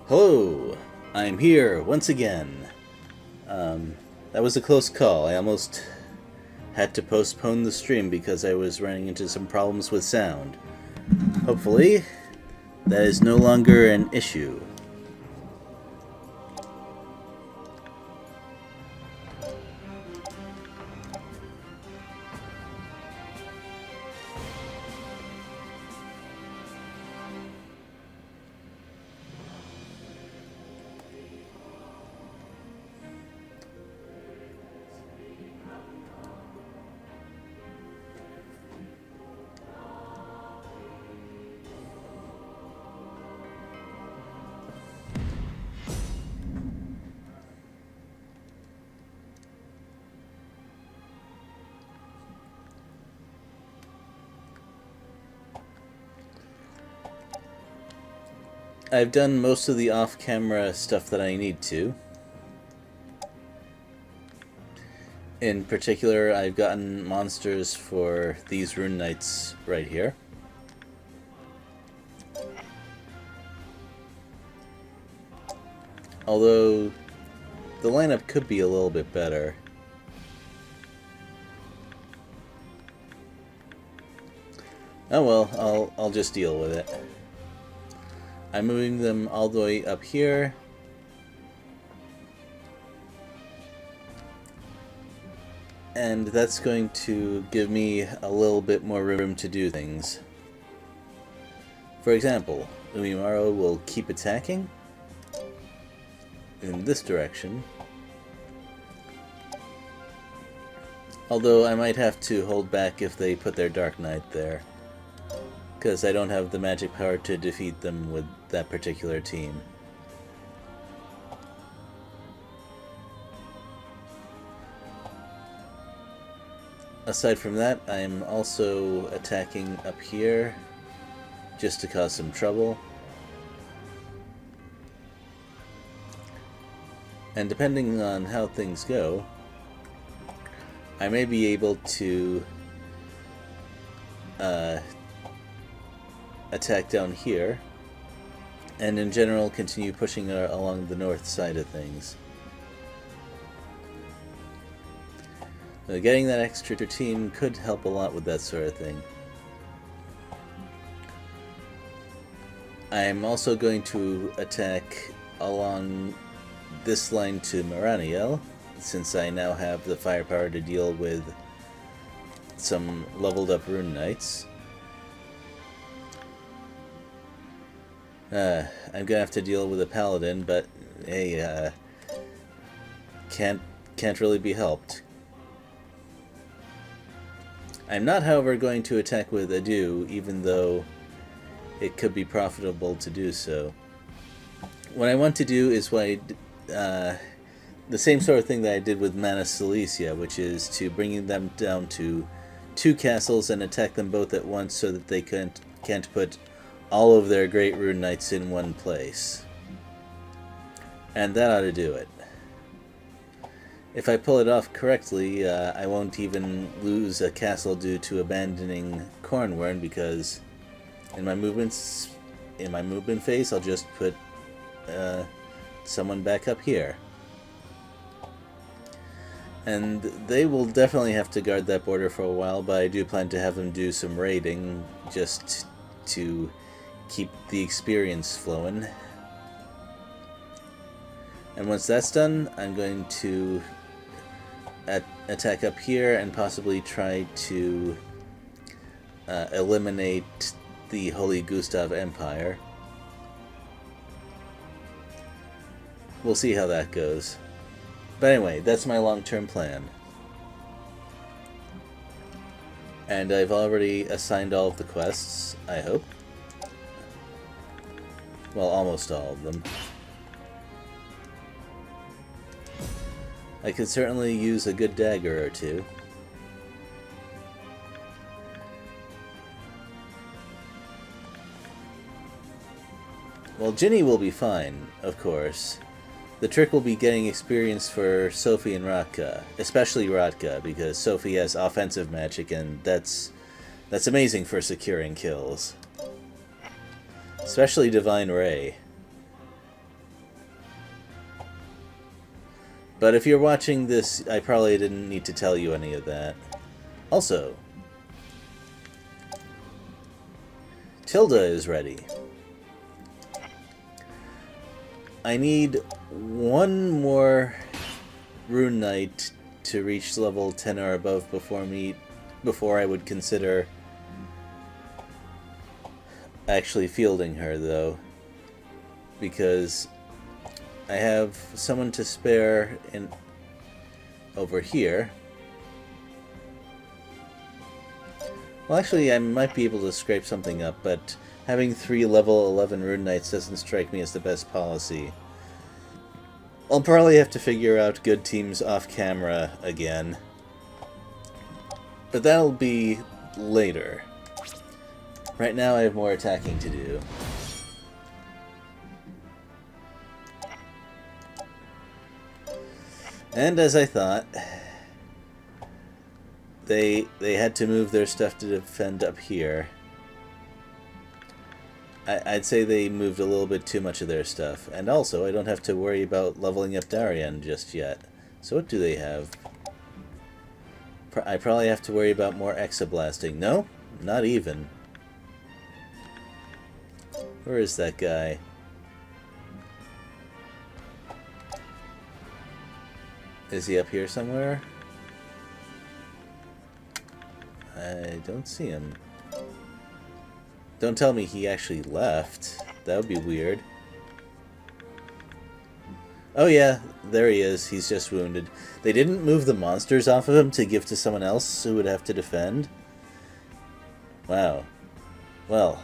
Hello, I'm here once again. That was a close call. I almost had to postpone the stream because I was running into some problems with sound. Hopefully, that is no longer an issue. I've done most of the off-camera stuff that I need to. In particular, I've gotten monsters for these rune knights right here. Although, the lineup could be a little bit better. Oh well, I'll just deal with it. I'm moving them all the way up here. And that's going to give me a little bit more room to do things. For example, Umimaru will keep attacking in this direction. Although I might have to hold back if they put their Dark Knight there, because I don't have the magic power to defeat them with that particular team. Aside from that, I'm also attacking up here just to cause some trouble. And depending on how things go, I may be able to attack down here, and in general continue pushing along the north side of things. Getting that extra team could help a lot with that sort of thing. I'm also going to attack along this line to Maraniel, since I now have the firepower to deal with some leveled up rune knights. I'm gonna have to deal with a paladin, but hey, can't really be helped. I'm not, however, going to attack with Adu, even though it could be profitable to do so. What I want to do is the same sort of thing that I did with Mana Silesia, which is to bring them down to 2 castles and attack them both at once so that they can't put all of their great rune knights in one place. And that ought to do it. If I pull it off correctly, I won't even lose a castle due to abandoning Cornwern, because in my movement phase, I'll just put someone back up here. And they will definitely have to guard that border for a while, but I do plan to have them do some raiding just to keep the experience flowing. And once that's done, I'm going to attack up here and possibly try to eliminate the Holy Gustav Empire. We'll see how that goes. But anyway, that's my long-term plan. And I've already assigned all of the quests, I hope. Well, almost all of them. I could certainly use a good dagger or two. Well, Ginny will be fine, of course. The trick will be getting experience for Sophie and Radka, especially Radka, because Sophie has offensive magic, and that's amazing for securing kills. Especially Divine Ray. But if you're watching this, I probably didn't need to tell you any of that. Also, Tilda is ready. I need one more Rune Knight to reach level 10 or above before I would consider actually fielding her, though. Because I have someone to spare over here. Well, actually, I might be able to scrape something up, but having 3 level 11 Rune Knights doesn't strike me as the best policy. I'll probably have to figure out good teams off-camera again. But that'll be later. Right now I have more attacking to do. And as I thought, they had to move their stuff to defend up here. I'd say they moved a little bit too much of their stuff. And also, I don't have to worry about leveling up Darien just yet. So what do they have? I probably have to worry about more exablasting. No? Not even. Where is that guy? Is he up here somewhere? I don't see him. Don't tell me he actually left. That would be weird. Oh yeah, there he is. He's just wounded. They didn't move the monsters off of him to give to someone else who would have to defend? Wow. Well.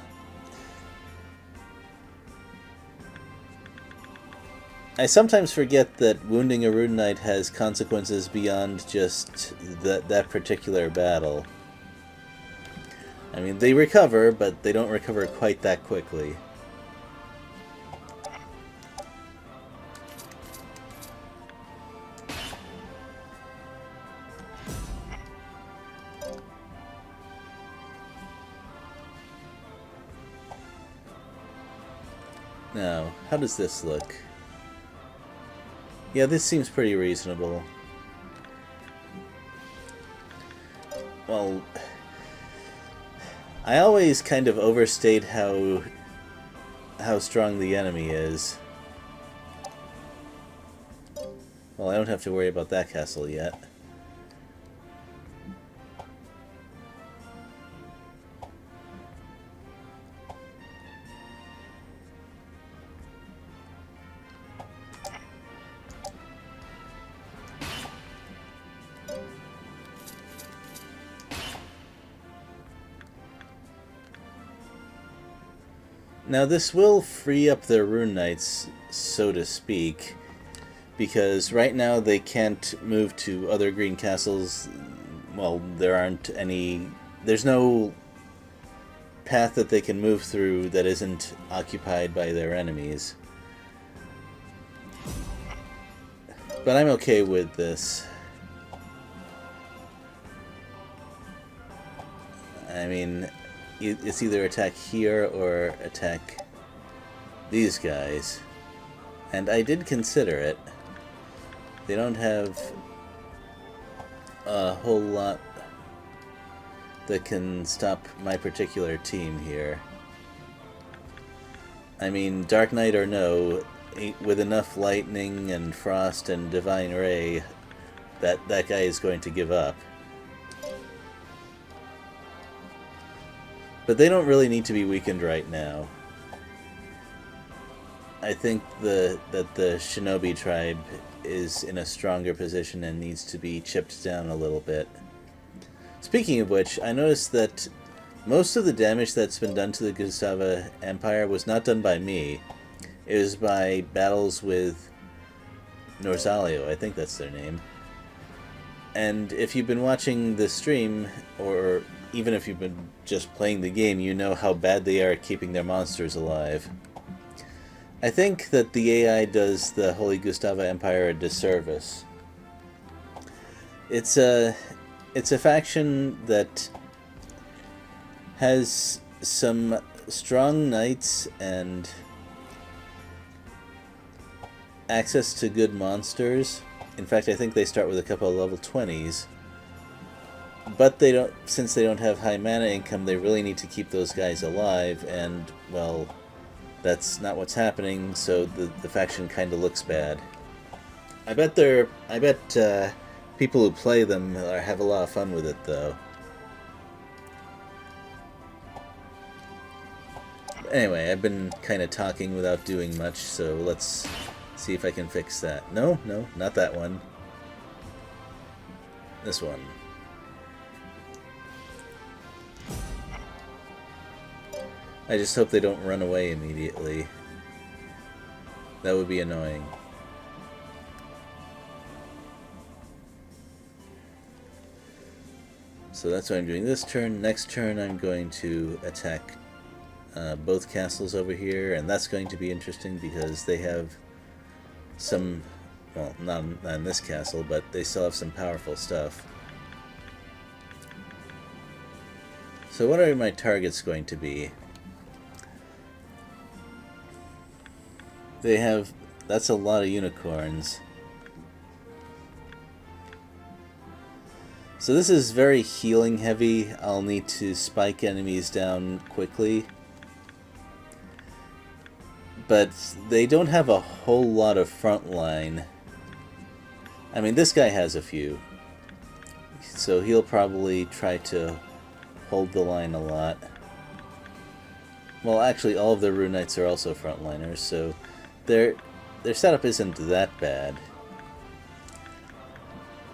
I sometimes forget that wounding a Rune Knight has consequences beyond just that particular battle. I mean, they recover, but they don't recover quite that quickly. Now, how does this look? Yeah, this seems pretty reasonable. Well, I always kind of overstate how strong the enemy is. Well, I don't have to worry about that castle yet. Now this will free up their Rune Knights, so to speak, because right now they can't move to other green castles. Well, there aren't any... There's no path that they can move through that isn't occupied by their enemies. But I'm okay with this. I mean... It's either attack here or attack these guys. And I did consider it. They don't have a whole lot that can stop my particular team here. I mean, Dark Knight or no, with enough lightning and frost and divine ray, that guy is going to give up. But they don't really need to be weakened right now. I think that the Shinobi tribe is in a stronger position and needs to be chipped down a little bit. Speaking of which, I noticed that most of the damage that's been done to the Gustava Empire was not done by me. It was by battles with Norzalio, I think that's their name. And if you've been watching the stream, or even if you've been just playing the game, you know how bad they are at keeping their monsters alive. I think that the AI does the Holy Gustava Empire a disservice. It's a faction that has some strong knights and access to good monsters, In fact, I think they start with a couple of level 20s. But they don't, since they don't have high mana income, they really need to keep those guys alive, and, well, that's not what's happening, so the faction kind of looks bad. I bet people who play them have a lot of fun with it, though. Anyway, I've been kind of talking without doing much, so let's see if I can fix that. No, not that one. This one. I just hope they don't run away immediately. That would be annoying. So that's what I'm doing this turn. Next turn I'm going to attack both castles over here, and that's going to be interesting because they have some, well, not in this castle, but they still have some powerful stuff. So what are my targets going to be? They have, that's a lot of unicorns. So this is very healing heavy. I'll need to spike enemies down quickly. But they don't have a whole lot of front line. I mean, this guy has a few. So he'll probably try to hold the line a lot. Well, actually, all of the Rune Knights are also frontliners, so their setup isn't that bad.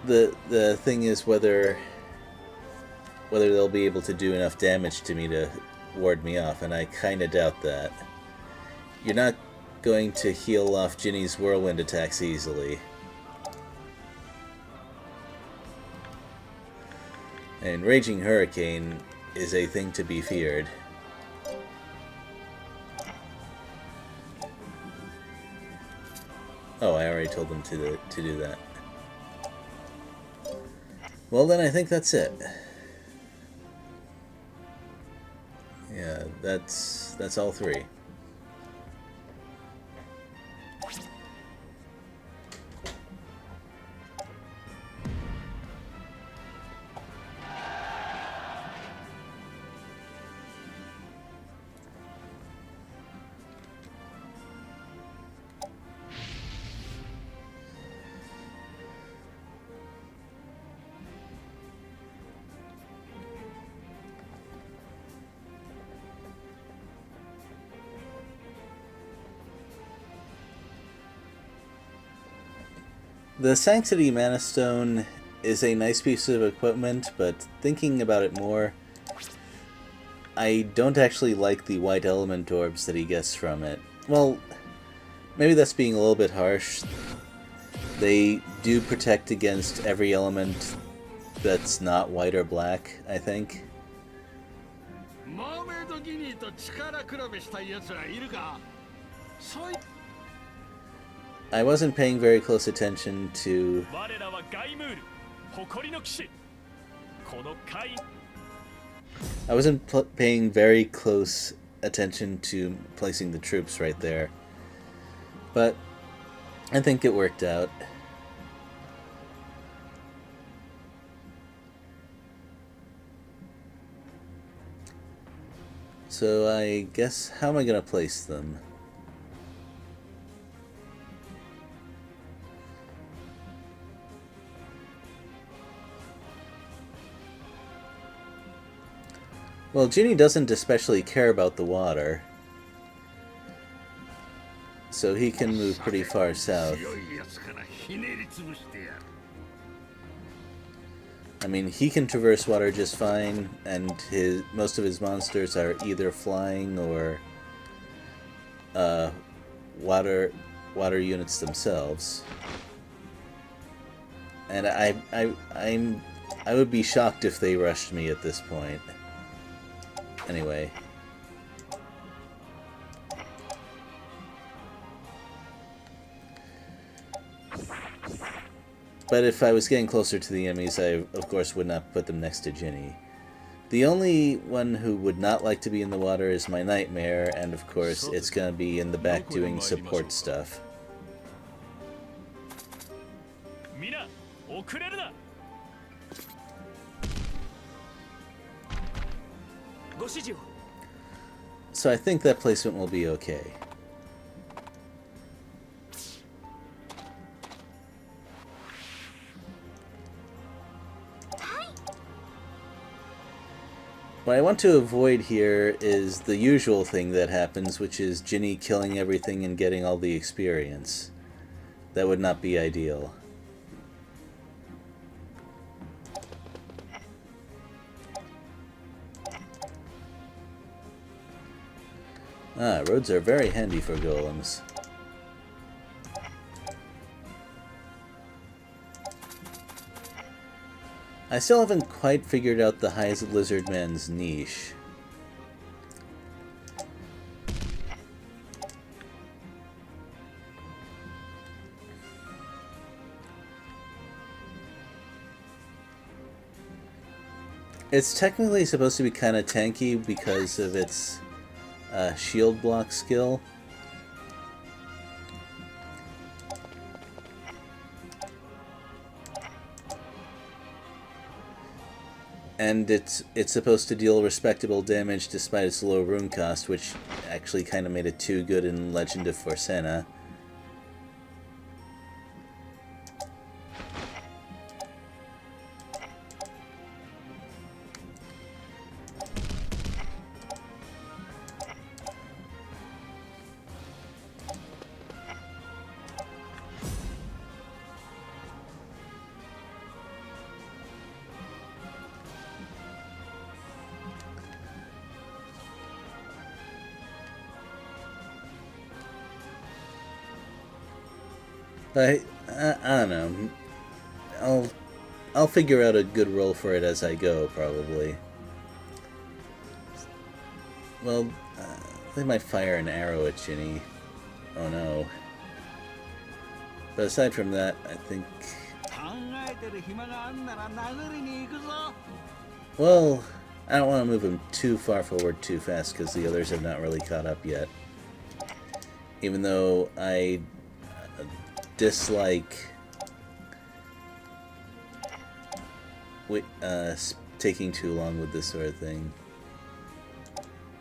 The thing is whether they'll be able to do enough damage to me to ward me off, and I kind of doubt that. You're not going to heal off Ginny's whirlwind attacks easily. And Raging Hurricane is a thing to be feared. Oh, I already told them to do that. Well, then I think that's it. Yeah, that's all three. The Sanctity Mana Stone is a nice piece of equipment, but thinking about it more, I don't actually like the white element orbs that he gets from it. Well, maybe that's being a little bit harsh. They do protect against every element that's not white or black, I think. I wasn't paying very close attention to... I wasn't paying very close attention to placing the troops right there. But I think it worked out. So I guess, how am I going to place them? Well, Ginny doesn't especially care about the water, so he can move pretty far south. I mean, he can traverse water just fine, and most of his monsters are either flying or water units themselves. And I would be shocked if they rushed me at this point. Anyway. But if I was getting closer to the enemies, I, of course, would not put them next to Ginny. The only one who would not like to be in the water is my Nightmare, and of course, it's going to be in the back doing support stuff. 皆遅れるな。ご指示を。 So I think that placement will be okay. What I want to avoid here is the usual thing that happens, which is Ginny killing everything and getting all the experience. That would not be ideal. Ah, roads are very handy for golems. I still haven't quite figured out the High Lizard Man's niche. It's technically supposed to be kind of tanky because of its shield block skill. And it's supposed to deal respectable damage despite its low rune cost, which actually kind of made it too good in Legend of Forsena. But I don't know. I'll figure out a good role for it as I go, probably. Well, they might fire an arrow at Ginny. Oh no. But aside from that, I think... Well, I don't want to move him too far forward too fast because the others have not really caught up yet. Even though I dislike taking too long with this sort of thing.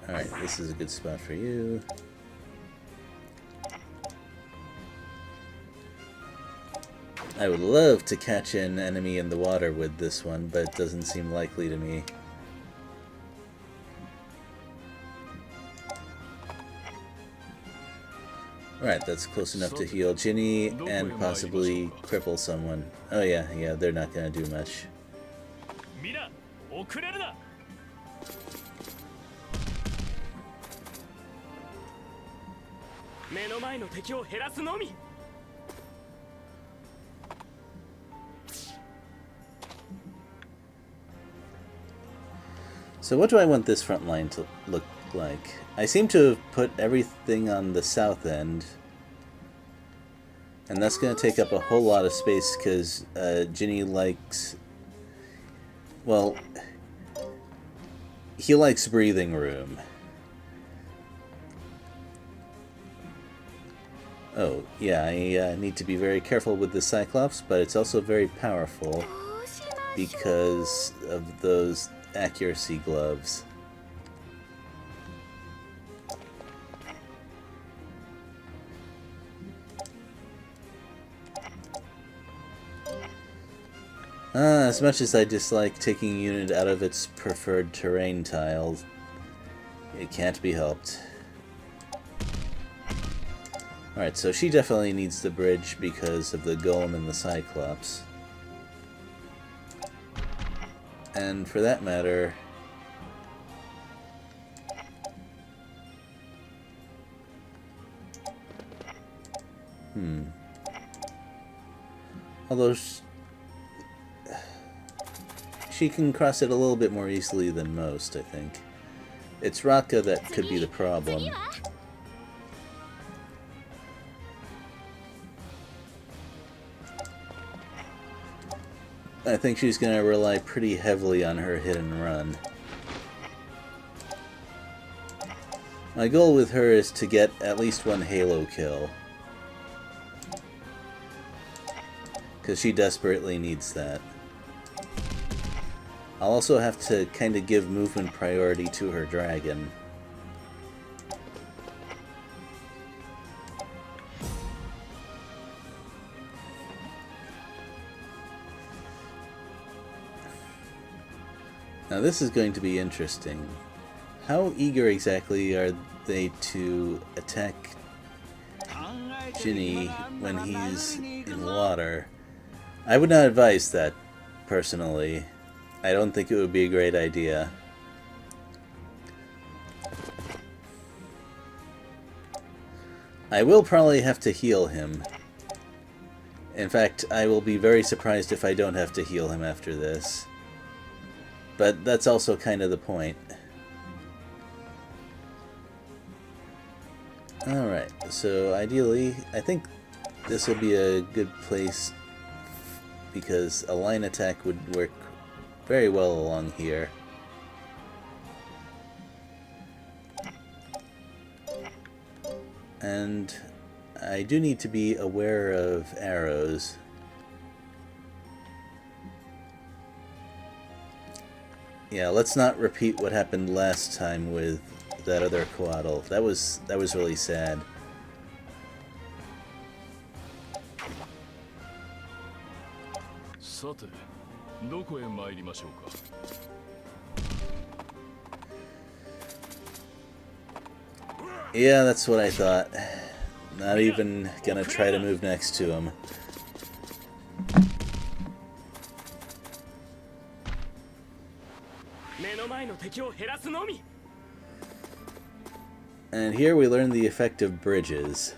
Alright, this is a good spot for you. I would love to catch an enemy in the water with this one, but it doesn't seem likely to me. Alright, that's close enough to heal Ginny and possibly cripple someone. Oh yeah, they're not gonna do much. So what do I want this front line to look like? I seem to have put everything on the south end, and that's going to take up a whole lot of space because Ginny likes, well, he likes breathing room. Oh, yeah, I need to be very careful with the Cyclops, but it's also very powerful because of those accuracy gloves. As much as I dislike taking a unit out of its preferred terrain tile, it can't be helped. Alright, so she definitely needs the bridge because of the Golem and the Cyclops. And for that matter, although she can cross it a little bit more easily than most, I think. It's Raka that could be the problem. I think she's going to rely pretty heavily on her hit and run. My goal with her is to get at least one Halo kill. because she desperately needs that. I'll also have to kind of give movement priority to her dragon. Now this is going to be interesting. How eager exactly are they to attack Ginny when he's in water? I would not advise that, personally. I don't think it would be a great idea. I will probably have to heal him. In fact, I will be very surprised if I don't have to heal him after this. But that's also kind of the point. Alright, so ideally, I think this will be a good place because a line attack would work very well along here. And I do need to be aware of arrows. Yeah, let's not repeat what happened last time with that other coatl. That was really sad. Yeah, that's what I thought. Not even gonna try to move next to him. And here we learn the effect of bridges.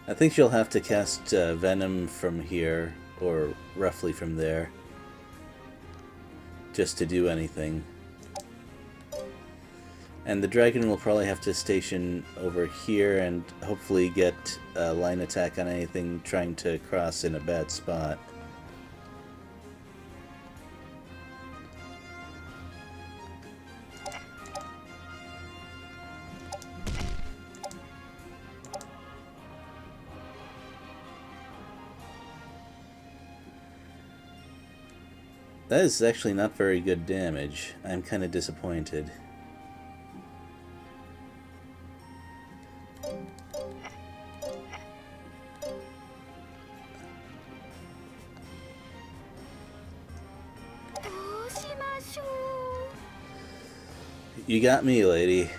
I think you'll have to cast Venom from here, or roughly from there, just to do anything. And the dragon will probably have to station over here and hopefully get a line attack on anything trying to cross in a bad spot. That is actually not very good damage. I'm kind of disappointed. You got me, lady.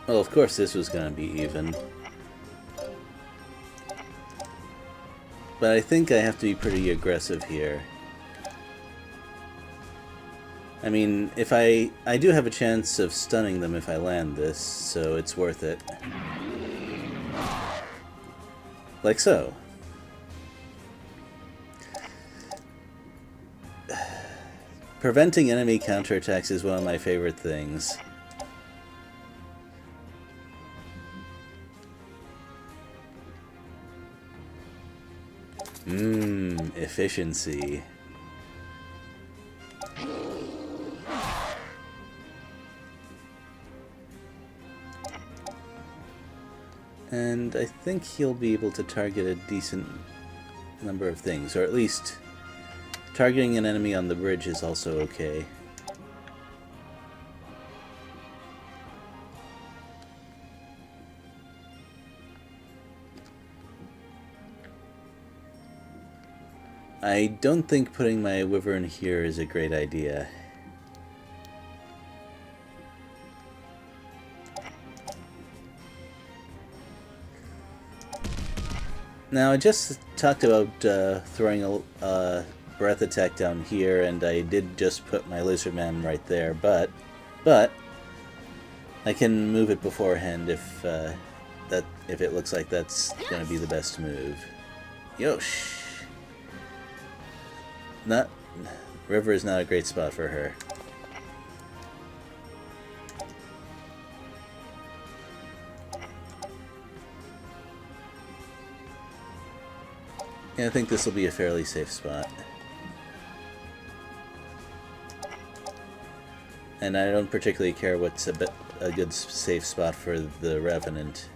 Well, of course this was going to be even. But I think I have to be pretty aggressive here. I mean, if I do have a chance of stunning them if I land this, so it's worth it. Like so. Preventing enemy counterattacks is one of my favorite things. Efficiency. And I think he'll be able to target a decent number of things, or at least targeting an enemy on the bridge is also okay. I don't think putting my wyvern here is a great idea. Now, I just talked about throwing a breath attack down here, and I did just put my lizardman right there, but I can move it beforehand if it looks like that's going to be the best move. Yosh! River is not a great spot for her. Yeah, I think this will be a fairly safe spot. And I don't particularly care what's a good safe spot for the Revenant.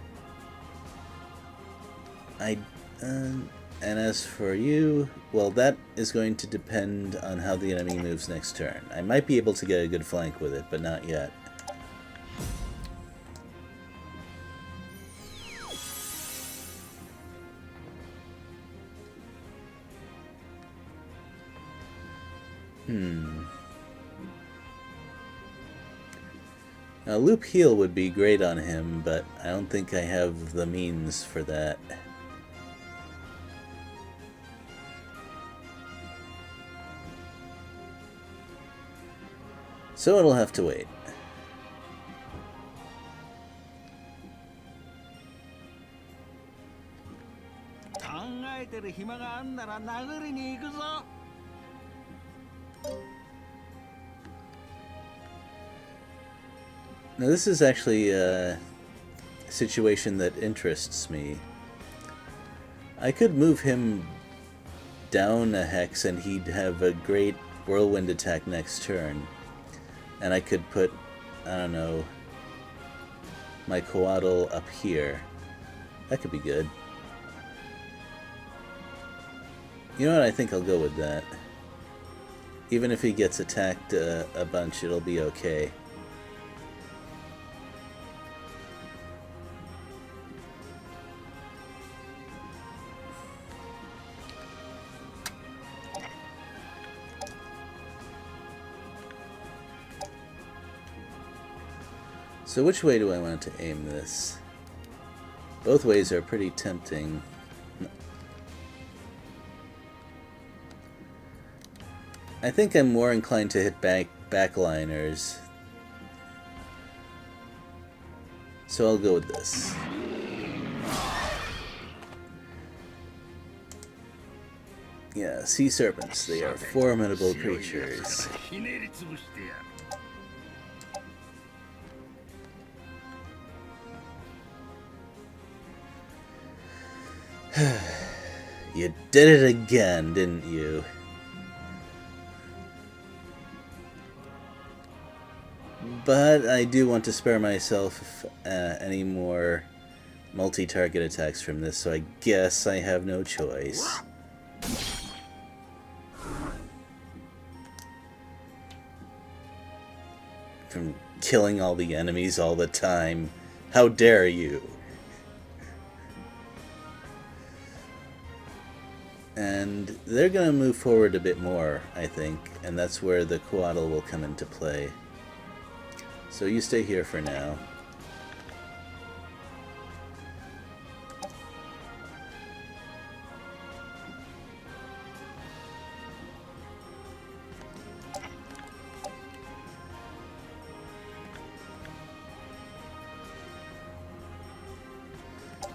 And as for you, well, that is going to depend on how the enemy moves next turn. I might be able to get a good flank with it, but not yet. Now, loop heal would be great on him, but I don't think I have the means for that. So it'll have to wait. Now this is actually a situation that interests me. I could move him down a hex and he'd have a great whirlwind attack next turn. And I could put, I don't know, my Coatl up here. That could be good. You know what, I think I'll go with that. Even if he gets attacked a bunch, it'll be okay. So which way do I want to aim this? Both ways are pretty tempting. I think I'm more inclined to hit backliners. So I'll go with this. Yeah, sea serpents, they are formidable creatures. You did it again, didn't you? But I do want to spare myself any more multi-target attacks from this, so I guess I have no choice. From killing all the enemies all the time. How dare you? And they're going to move forward a bit more, I think, and that's where the Coatl will come into play. So you stay here for now.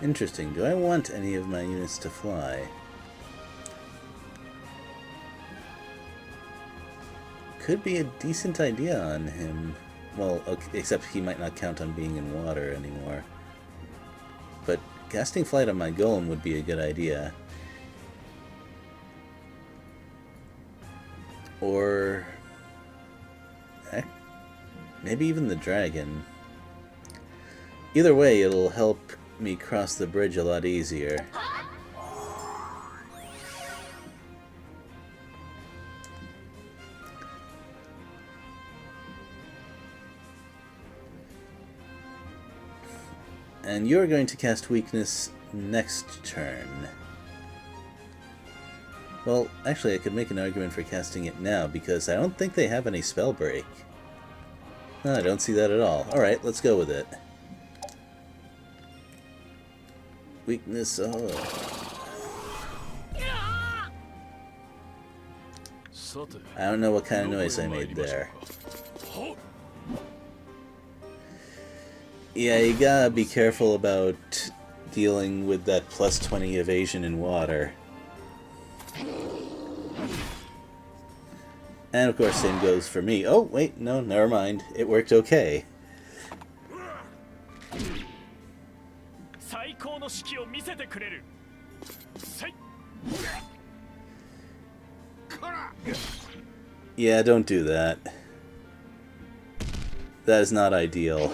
Interesting. Do I want any of my units to fly? Could be a decent idea on him. Well, okay, except he might not count on being in water anymore. But casting flight on my golem would be a good idea. Or maybe even the dragon. Either way, it'll help me cross the bridge a lot easier. And you're going to cast weakness next turn. Well, actually, I could make an argument for casting it now, because I don't think they have any spell break. No, I don't see that at all. Alright, let's go with it. Weakness, I don't know what kind of noise I made there. Yeah, you gotta be careful about dealing with that plus 20 evasion in water. And of course, same goes for me. Oh, wait, no, never mind. It worked okay. Yeah, don't do that. That is not ideal.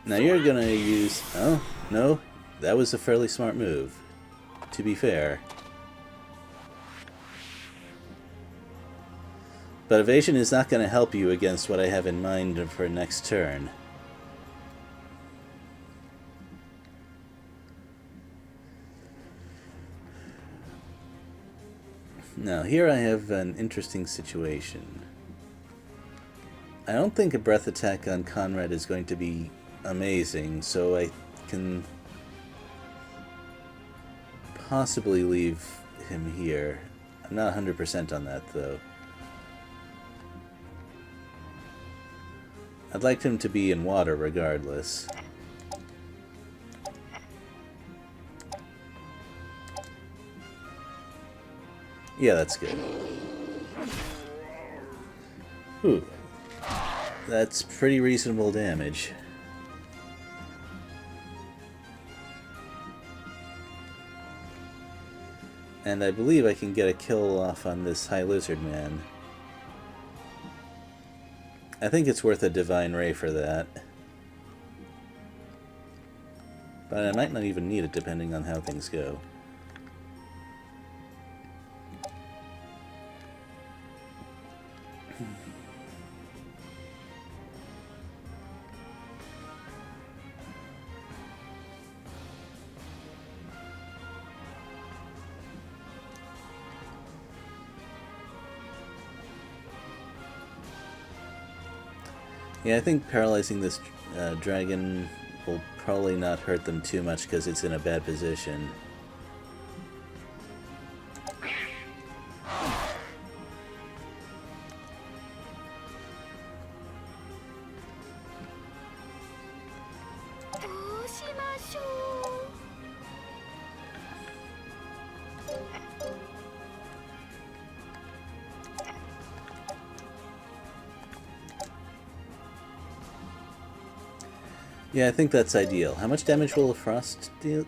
Now you're gonna use... Oh, no. That was a fairly smart move, to be fair. But evasion is not gonna help you against what I have in mind for next turn. Now, here I have an interesting situation. I don't think a breath attack on Conrad is going to be amazing, so I can possibly leave him here. I'm not 100% on that, though. I'd like him to be in water regardless. Yeah, that's good. Ooh. That's pretty reasonable damage. And I believe I can get a kill off on this High Lizard Man. I think it's worth a Divine Ray for that. But I might not even need it depending on how things go. Yeah, I think paralyzing this dragon will probably not hurt them too much because it's in a bad position. Yeah, I think that's ideal. How much damage will a frost deal?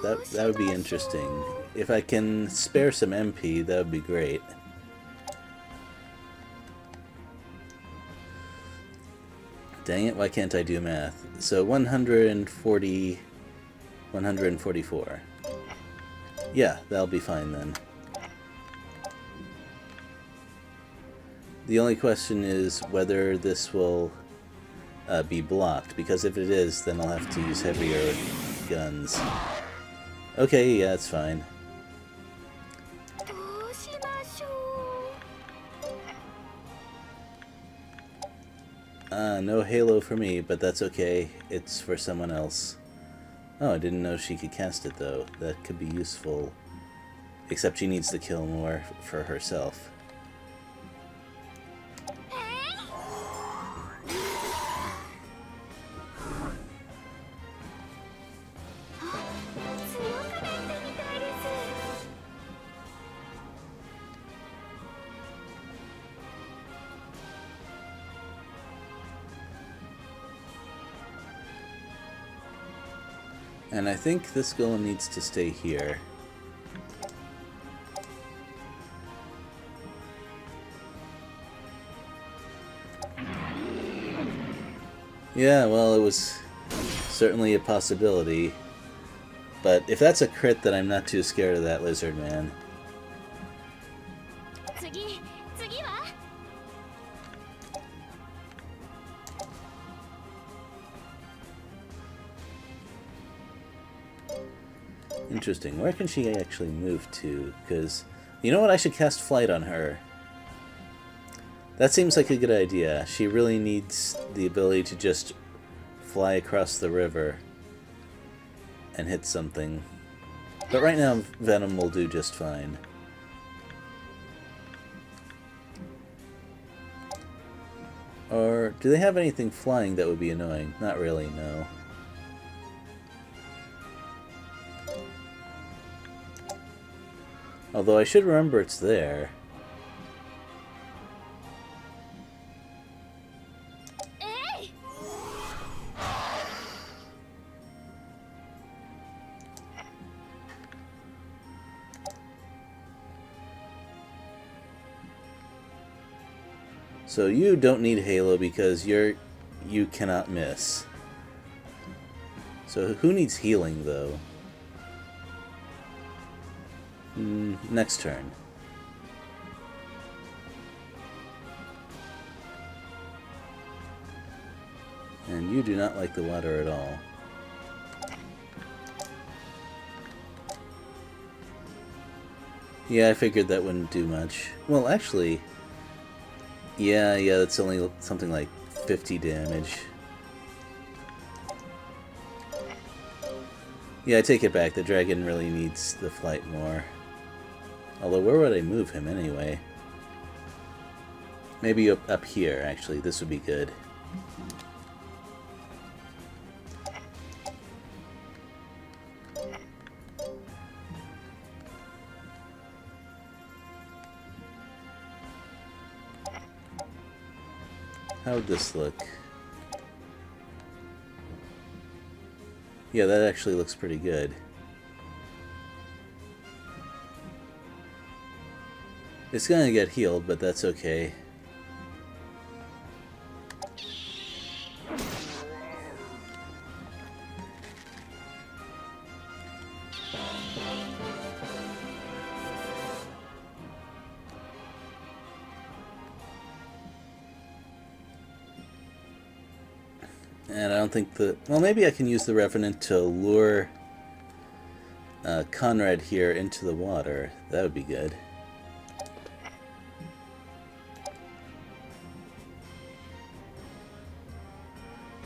That would be interesting. If I can spare some MP, that would be great. Dang it, why can't I do math? So 140, 144. Yeah, that'll be fine then. The only question is whether this will be blocked, because if it is, then I'll have to use heavier guns. Okay, yeah, it's fine. No halo for me, but that's okay. It's for someone else. Oh, I didn't know she could cast it, though. That could be useful. Except she needs to kill more for herself. And I think this golem needs to stay here. Yeah, well, it was certainly a possibility. But if that's a crit, then I'm not too scared of that lizard man. Interesting. Where can she actually move to? Because, you know what? I should cast Flight on her. That seems like a good idea. She really needs the ability to just fly across the river and hit something. But right now, Venom will do just fine. Or do they have anything flying that would be annoying? Not really, no. Although I should remember it's there. So you don't need Halo because you cannot miss. So who needs healing though? Next turn. And you do not like the water at all. Yeah, I figured that wouldn't do much. Well, actually, yeah, that's only something like 50 damage. Yeah, I take it back. The dragon really needs the flight more. Although, where would I move him anyway? Maybe up here, actually. This would be good. How would this look? Yeah, that actually looks pretty good. It's gonna get healed, but that's okay. And I don't think the... Well, maybe I can use the Revenant to lure Conrad here into the water. That would be good.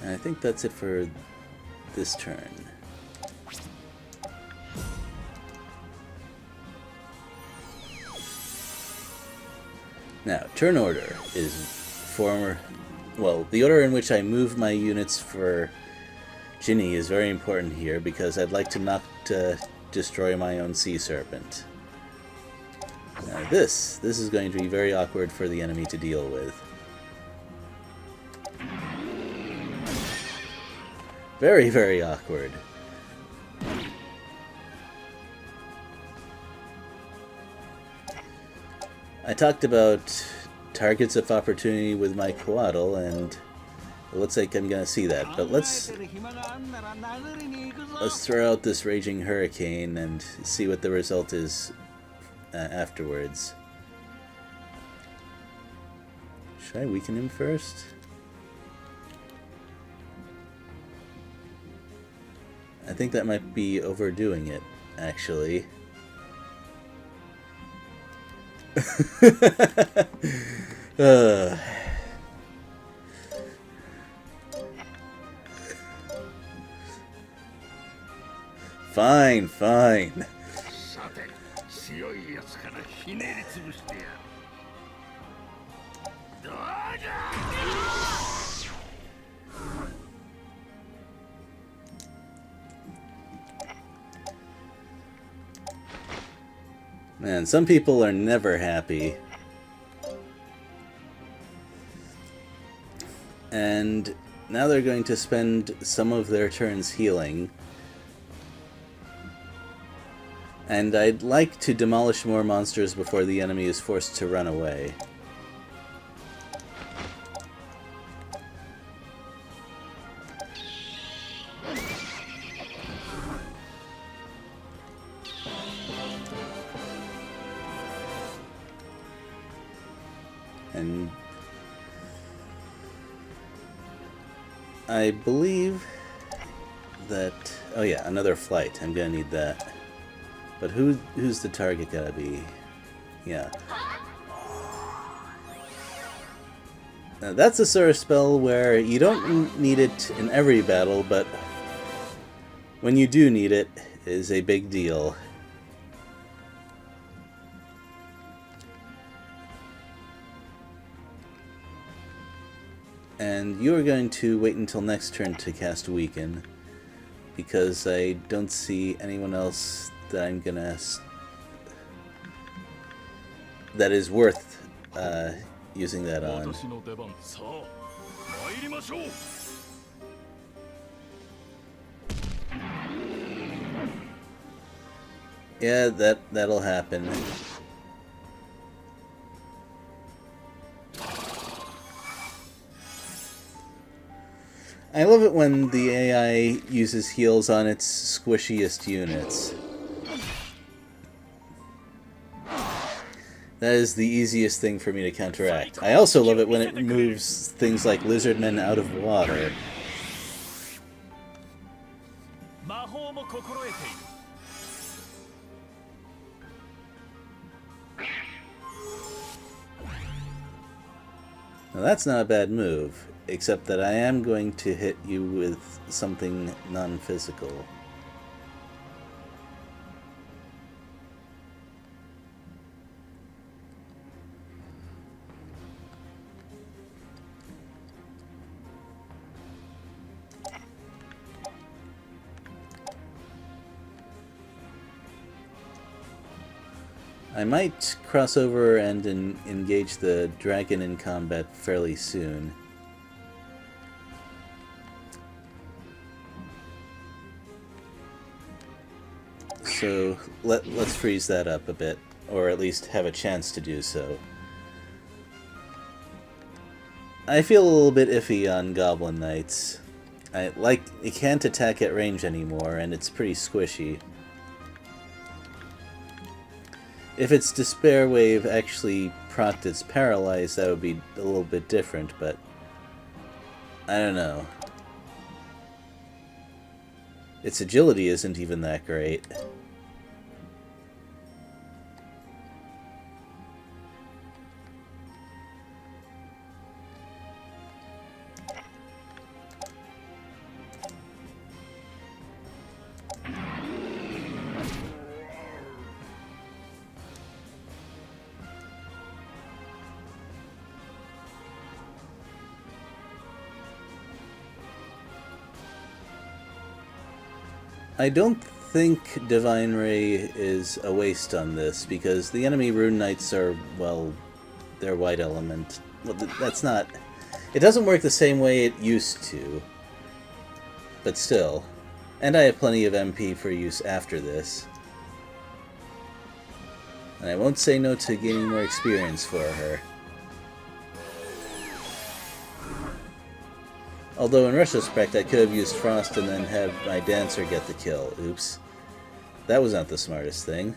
And I think that's it for this turn. Now, turn order is well, the order in which I move my units for Ginny is very important here because I'd like to destroy my own Sea Serpent. Now this is going to be very awkward for the enemy to deal with. Very, very awkward. I talked about targets of opportunity with my Coatl, and it looks like I'm gonna see that. But let's throw out this raging hurricane and see what the result is afterwards. Should I weaken him first? I think that might be overdoing it, actually. Fine, fine. Man, some people are never happy. And now they're going to spend some of their turns healing. And I'd like to demolish more monsters before the enemy is forced to run away. And I believe that... Oh yeah, another flight. I'm gonna need that. But who's the target gotta be? Yeah. Now that's a sort of spell where you don't need it in every battle, but when you do need it, it is a big deal. And you are going to wait until next turn to cast Weaken, because I don't see anyone else that I'm gonna... that is worth using that on. Yeah, that'll happen. I love it when the AI uses heals on its squishiest units. That is the easiest thing for me to counteract. I also love it when it moves things like lizardmen out of water. Now that's not a bad move, except that I am going to hit you with something non-physical. I might cross over and engage the dragon in combat fairly soon. So let's freeze that up a bit, or at least have a chance to do so. I feel a little bit iffy on Goblin Knights. It can't attack at range anymore, and it's pretty squishy. If its Despair Wave actually procced its Paralyze, that would be a little bit different, but I don't know. Its agility isn't even that great. I don't think Divine Ray is a waste on this, because the enemy Rune Knights are, well, they're white element. Well, that's not... It doesn't work the same way it used to. But still. And I have plenty of MP for use after this. And I won't say no to gaining more experience for her. Although in retrospect, I could have used Frost and then had my Dancer get the kill. Oops. That was not the smartest thing.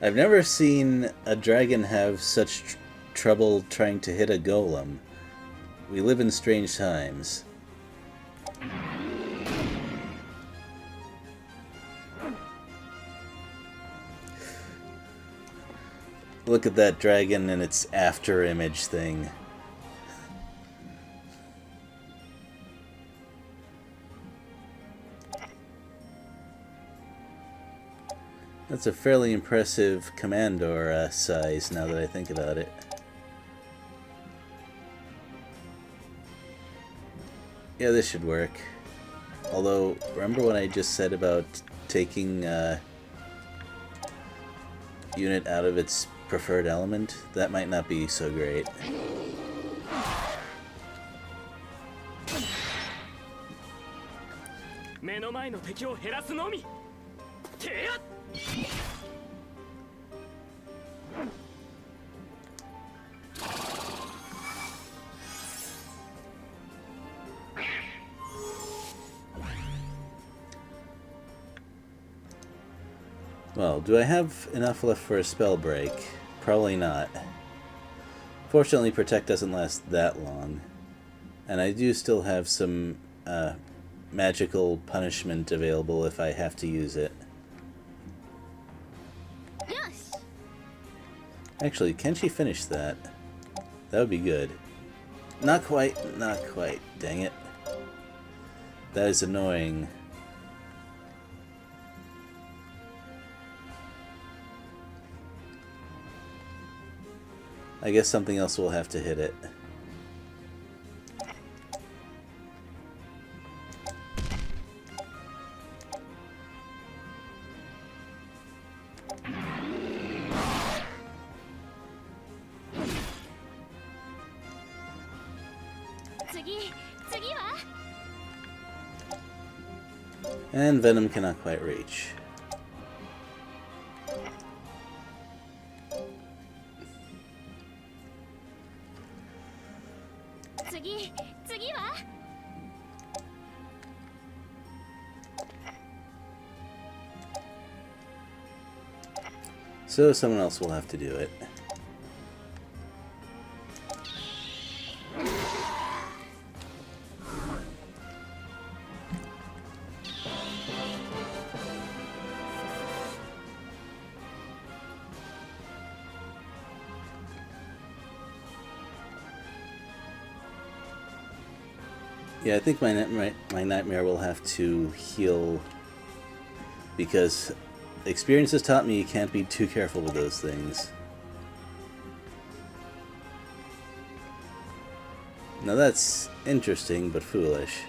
I've never seen a dragon have such trouble trying to hit a golem. We live in strange times. Look at that dragon and its after image thing. That's a fairly impressive Commandor size now that I think about it. Yeah, this should work. Although, remember what I just said about taking unit out of its preferred element? That might not be so great. Well, do I have enough left for a spell break? Probably not. Fortunately, Protect doesn't last that long. And I do still have some magical punishment available if I have to use it. Actually, can she finish that? That would be good. Not quite, not quite. Dang it. That is annoying. I guess something else will have to hit it. And Venom cannot quite reach. So someone else will have to do it. Yeah, I think my nightmare will have to heal, because experience has taught me you can't be too careful with those things. Now that's interesting, but foolish.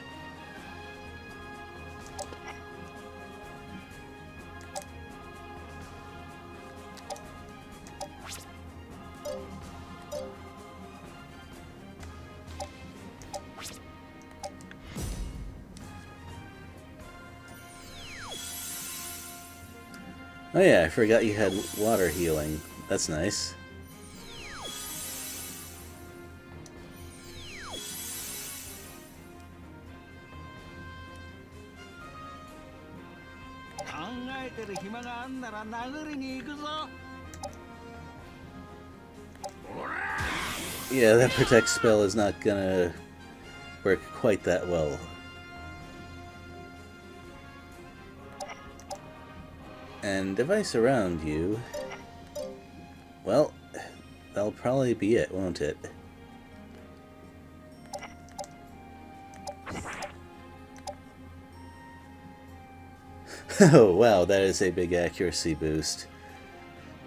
Oh yeah, I forgot you had water healing. That's nice. Yeah, that protect spell is not gonna work quite that well. And if I surround you, well, that'll probably be it, won't it? Oh wow, that is a big accuracy boost.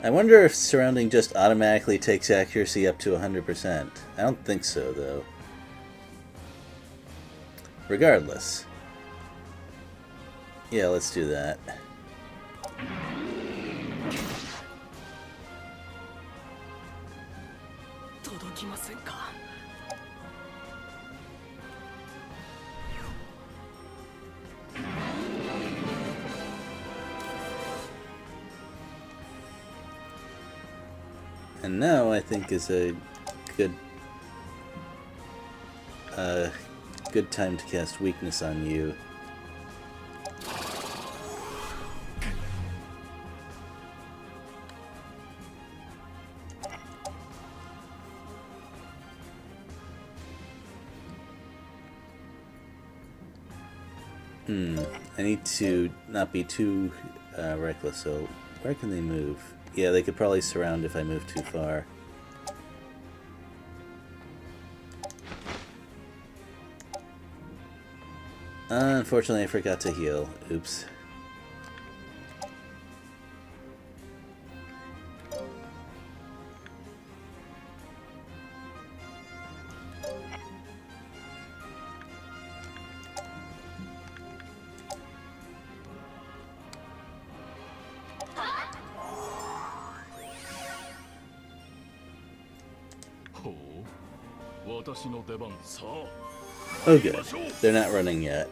I wonder if surrounding just automatically takes accuracy up to 100%. I don't think so, though. Regardless. Yeah, let's do that. And now I think is a good good time to cast weakness on you. I need to not be too reckless, so where can they move? Yeah, they could probably surround if I move too far. Unfortunately, I forgot to heal. Oops. Oh good, they're not running yet.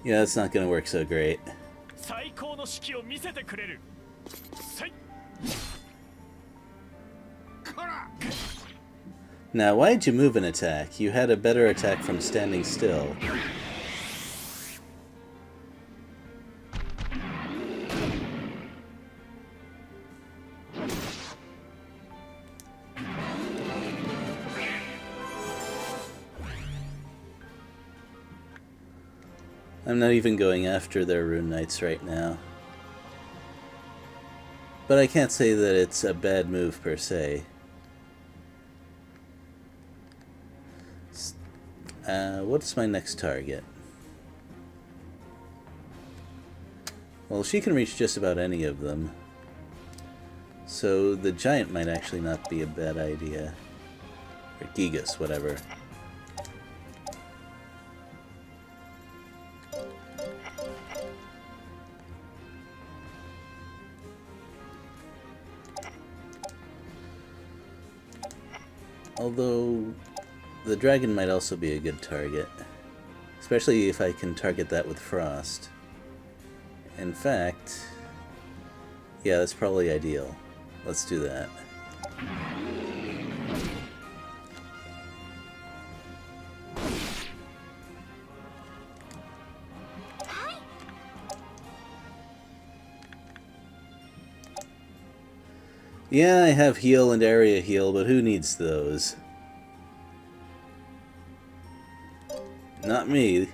Yeah, that's not gonna work so great. Now, why'd you move an attack? You had a better attack from standing still. I'm not even going after their Rune Knights right now. But I can't say that it's a bad move per se. What's my next target? Well, she can reach just about any of them. So the giant might actually not be a bad idea. Or Gigas, whatever. Although, the dragon might also be a good target. Especially if I can target that with frost. In fact, yeah, that's probably ideal. Let's do that. Yeah, I have heal and area heal, but who needs those? Not me.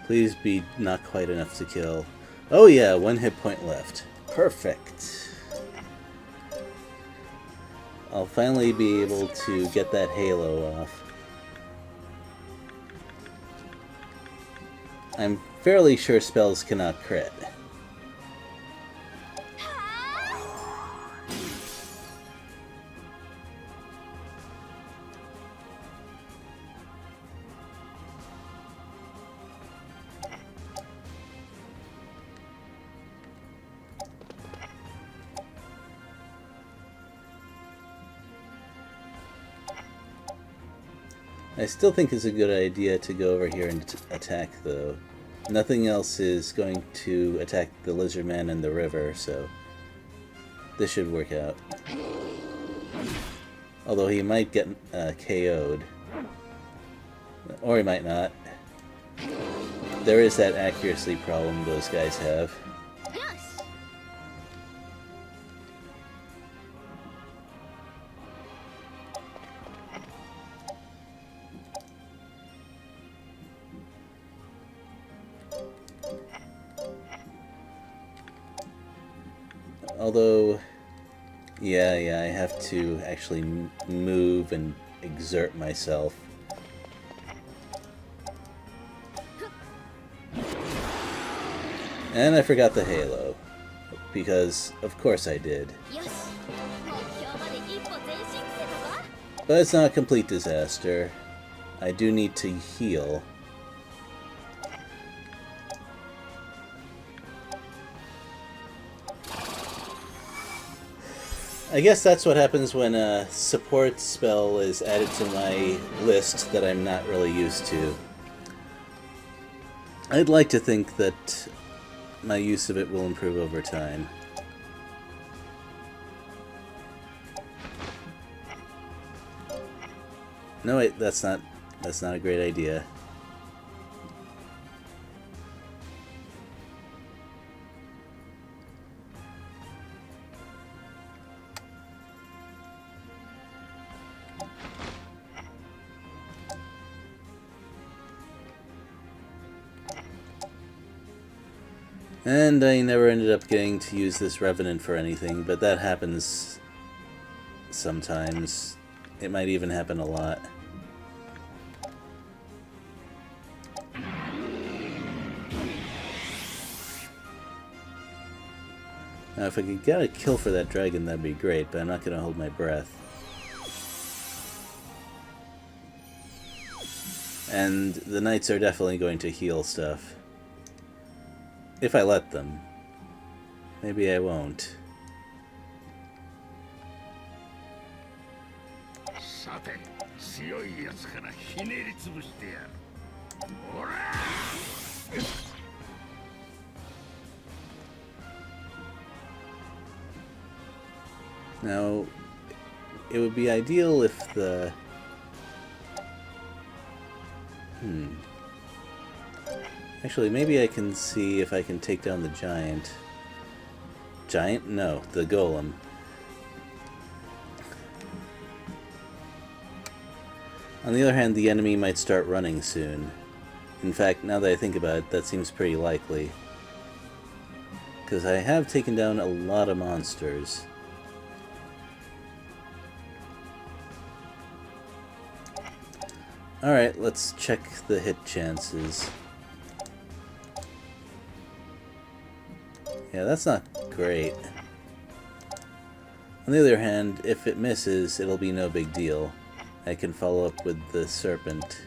Please be not quite enough to kill. Oh yeah, 1 hit point left. Perfect. I'll finally be able to get that halo off. I'm fairly sure spells cannot crit. I still think it's a good idea to go over here and attack, though. Nothing else is going to attack the lizard man in the river, so this should work out. Although he might get KO'd. Or he might not. There is that accuracy problem those guys have. Although, yeah, I have to actually move and exert myself. And I forgot the halo, because of course I did. But it's not a complete disaster. I do need to heal. I guess that's what happens when a support spell is added to my list that I'm not really used to. I'd like to think that my use of it will improve over time. No, wait, that's not a great idea. And I never ended up getting to use this Revenant for anything, but that happens sometimes. It might even happen a lot. Now, if I could get a kill for that dragon, that'd be great, but I'm not going to hold my breath. And the knights are definitely going to heal stuff. If I let them. Maybe I won't. さて、強いやつからひねりつぶしてやる。ほらNow, it would be ideal if the... Actually, maybe I can see if I can take down the giant. Giant? No, the golem. On the other hand, the enemy might start running soon. In fact, now that I think about it, that seems pretty likely. Because I have taken down a lot of monsters. Alright, let's check the hit chances. Yeah, that's not great. On the other hand, if it misses, it'll be no big deal. I can follow up with the serpent.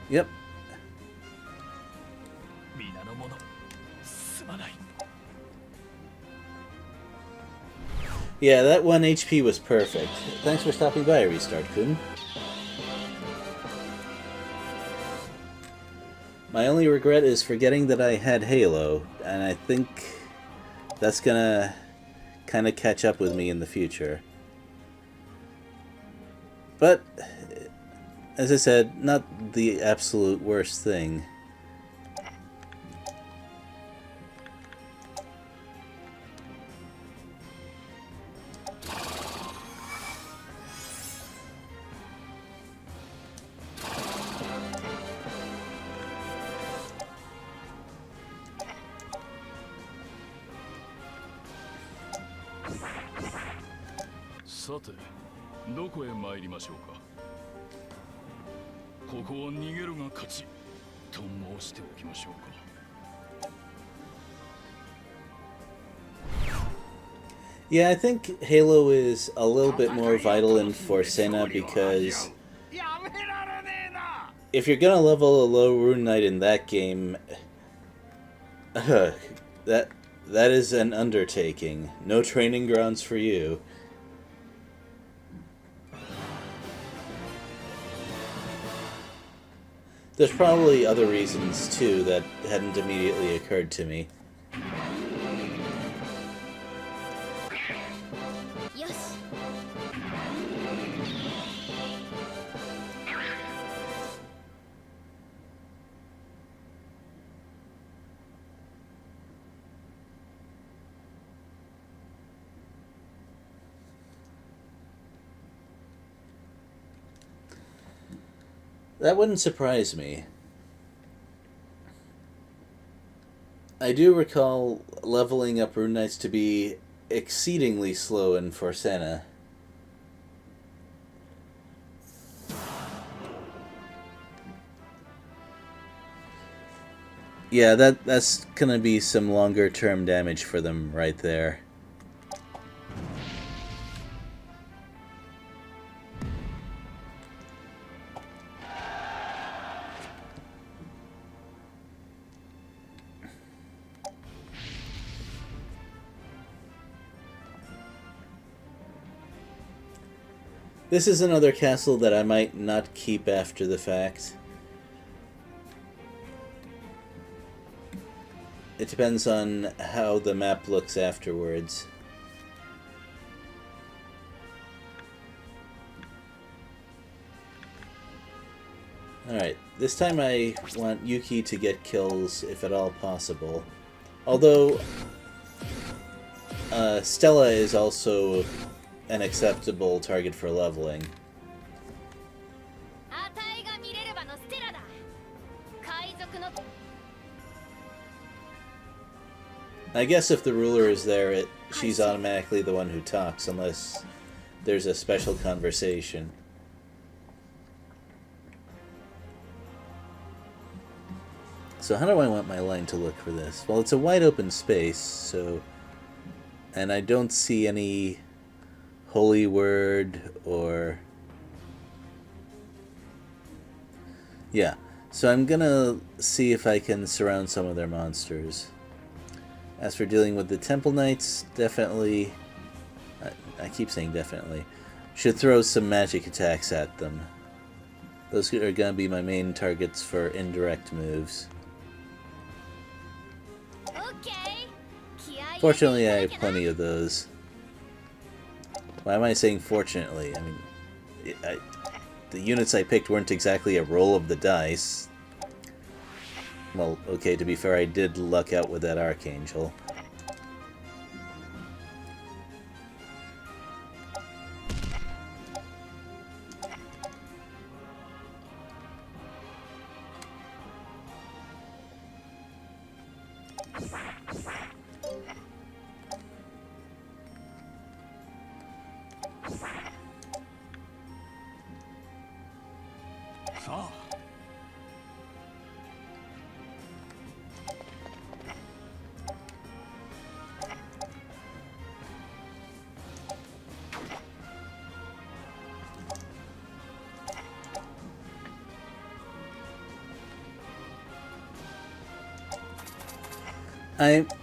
Yep. Yeah, that 1 HP was perfect. Thanks for stopping by, Restart-kun. My only regret is forgetting that I had Halo, and I think that's gonna kind of catch up with me in the future. But, as I said, not the absolute worst thing. Yeah, I think Halo is a little bit more vital in Forcena because if you're gonna level a low Rune Knight in that game, that is an undertaking. No training grounds for you. There's probably other reasons, too, that hadn't immediately occurred to me. Yes. That wouldn't surprise me. I do recall leveling up Rune Knights to be exceedingly slow in Forcena. Yeah, that's gonna be some longer term damage for them right there. This is another castle that I might not keep after the fact. It depends on how the map looks afterwards. Alright, this time I want Yuki to get kills if at all possible. Although, Stella is also an acceptable target for leveling. I guess if the ruler is there, she's automatically the one who talks, unless there's a special conversation. So how do I want my line to look for this? Well, it's a wide open space, so... And I don't see any holy word or... Yeah. So I'm gonna see if I can surround some of their monsters. As for dealing with the Temple Knights, definitely... I keep saying definitely. Should throw some magic attacks at them. Those are gonna be my main targets for indirect moves. Fortunately, I have plenty of those. Why am I saying fortunately? I mean, the units I picked weren't exactly a roll of the dice. Well, okay, to be fair, I did luck out with that Archangel.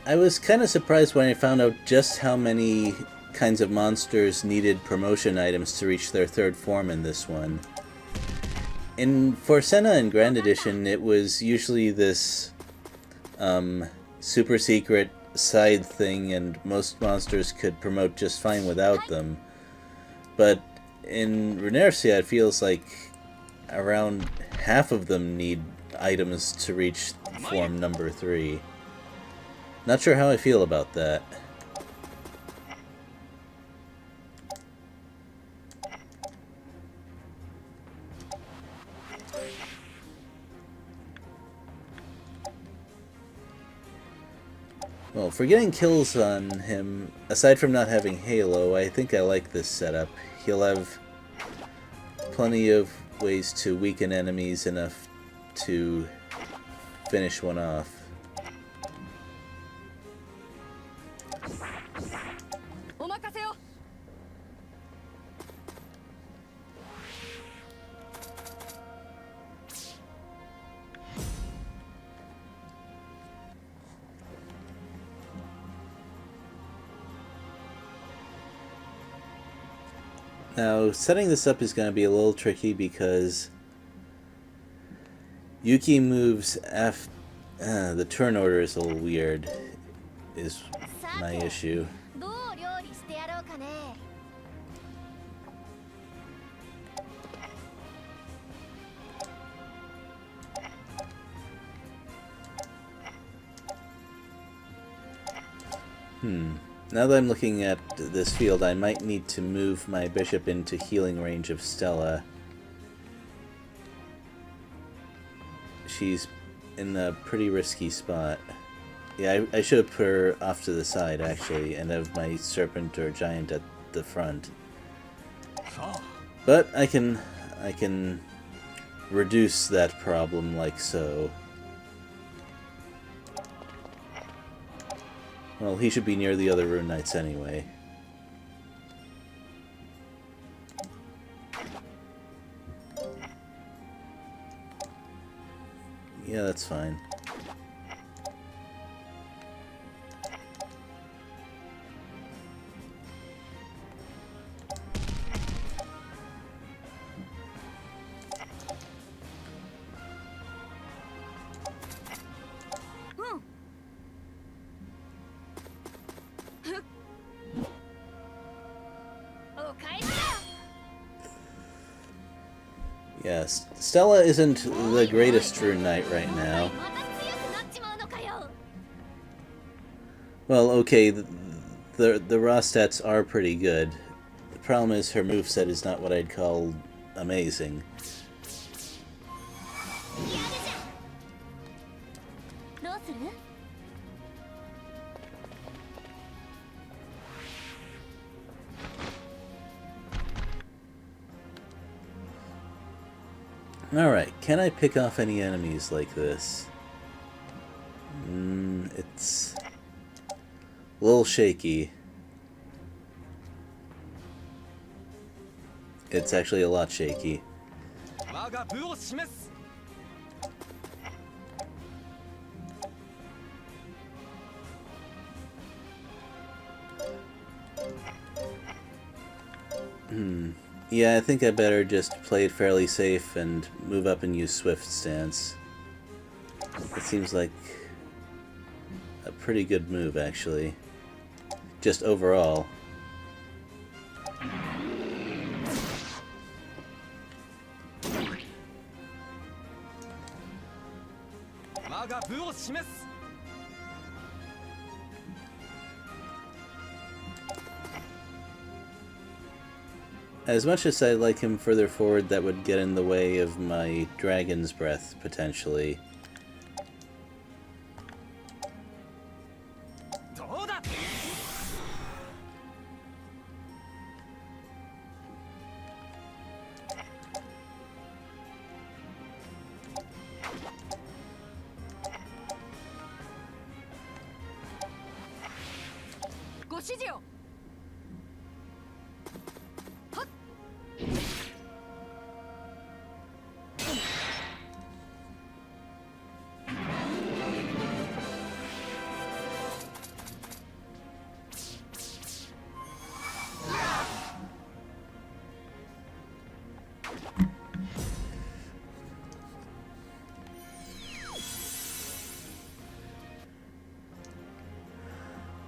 I was kind of surprised when I found out just how many kinds of monsters needed promotion items to reach their third form in this one. In Forsenna and Grand Edition, it was usually this super secret side thing, and most monsters could promote just fine without them. But in Runercia, it feels like around half of them need items to reach form number 3. Not sure how I feel about that. Well, for getting kills on him, aside from not having Halo, I think I like this setup. He'll have plenty of ways to weaken enemies enough to finish one off. Now, setting this up is going to be a little tricky because Yuki moves after... the turn order is a little weird, is my issue. Now that I'm looking at this field, I might need to move my bishop into healing range of Stella. She's in a pretty risky spot. Yeah, I should have put her off to the side, actually, and have my serpent or giant at the front. But I can reduce that problem like so. Well, he should be near the other Rune Knights anyway. Yeah, that's fine. Yes, Stella isn't the greatest Rune Knight right now. Well, okay, the raw stats are pretty good. The problem is her moveset is not what I'd call amazing. Alright, can I pick off any enemies like this? It's a little shaky. It's actually a lot shaky. Yeah, I think I better just play it fairly safe and move up and use Swift Stance. It seems like a pretty good move, actually. Just overall. As much as I like him further forward, that would get in the way of my Dragon's Breath, potentially.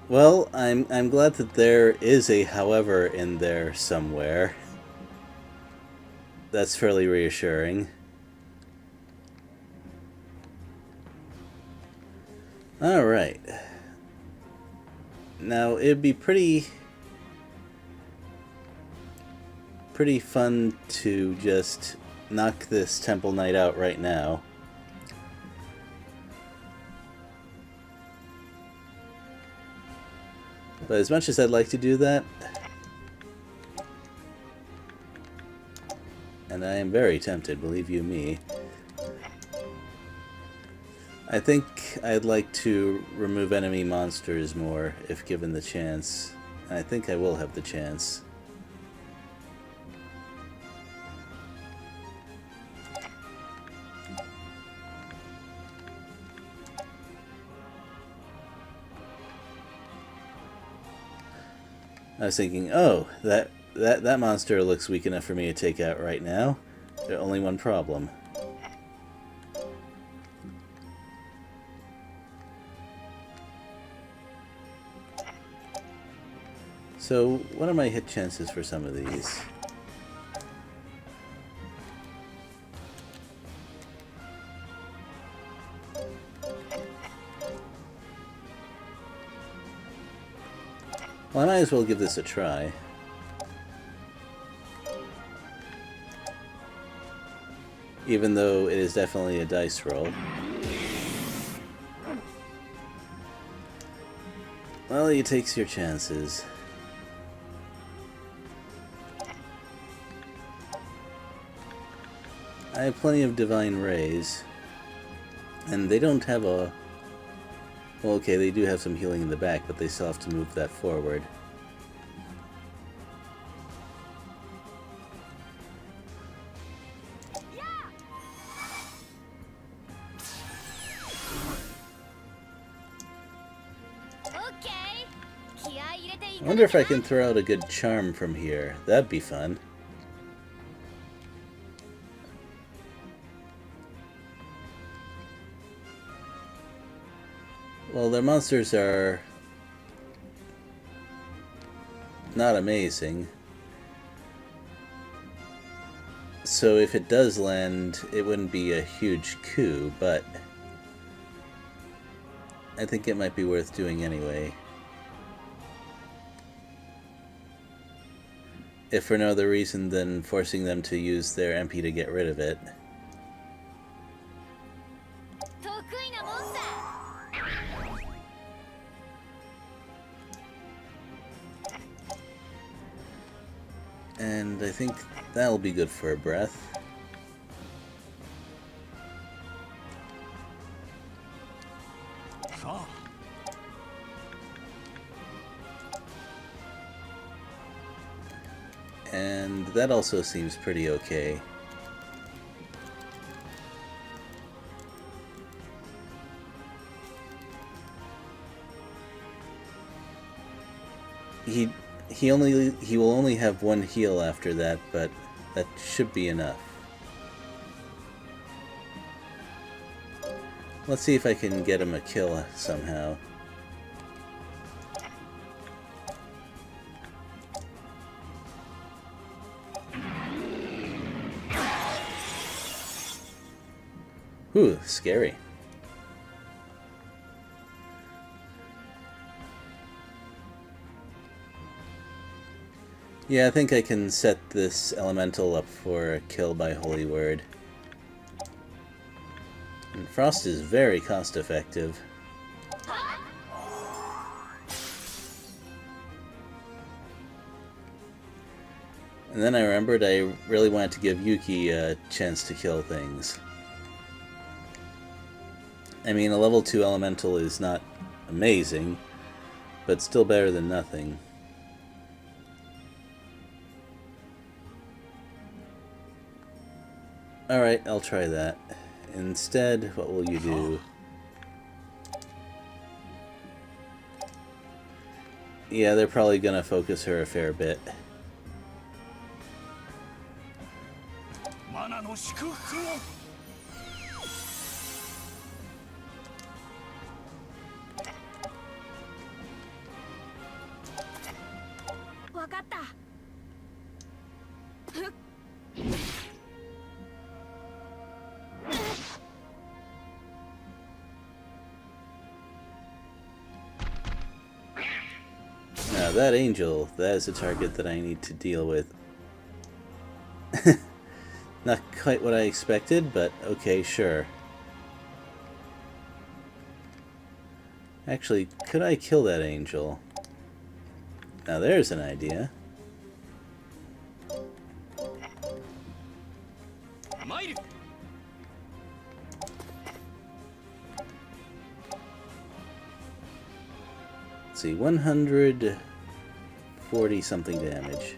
Well, I'm glad that there is a however in there somewhere. That's fairly reassuring. Alright. Now, it'd be pretty fun to just knock this Temple Knight out right now. But as much as I'd like to do that, and I am very tempted, believe you me, I think I'd like to remove enemy monsters more if given the chance. And I think I will have the chance. I was thinking, oh, that monster looks weak enough for me to take out right now. There's only one problem. So, what are my hit chances for some of these? Well, I might as well give this a try. Even though it is definitely a dice roll. Well, you takes your chances. I have plenty of Divine Rays. And they don't have a... Well, okay, they do have some healing in the back, but they still have to move that forward. I wonder if I can throw out a good charm from here. That'd be fun. Well, their monsters are not amazing. So if it does land, it wouldn't be a huge coup, but I think it might be worth doing anyway. If for no other reason than forcing them to use their MP to get rid of it. And I think that'll be good for a breath. And that also seems pretty okay. He will only have one heal after that, but that should be enough. Let's see if I can get him a kill somehow. Ooh, scary. Yeah, I think I can set this elemental up for a kill by Holy Word. And Frost is very cost effective. And then I remembered I really wanted to give Yuki a chance to kill things. I mean, a level 2 elemental is not amazing, but still better than nothing. Alright, I'll try that. Instead, what will you do? Yeah, they're probably gonna focus her a fair bit. Now that angel, that is a target that I need to deal with. Not quite what I expected, but okay, sure. Actually, could I kill that angel? Now there's an idea. Let's see, 140 something damage.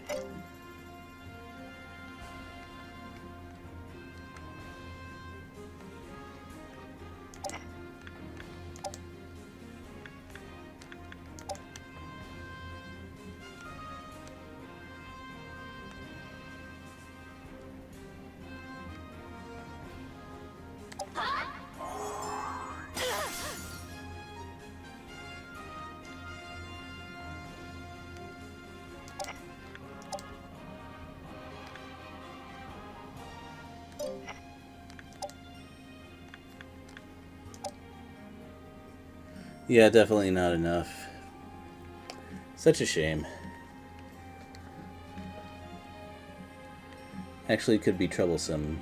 Yeah, definitely not enough. Such a shame. Actually, could be troublesome.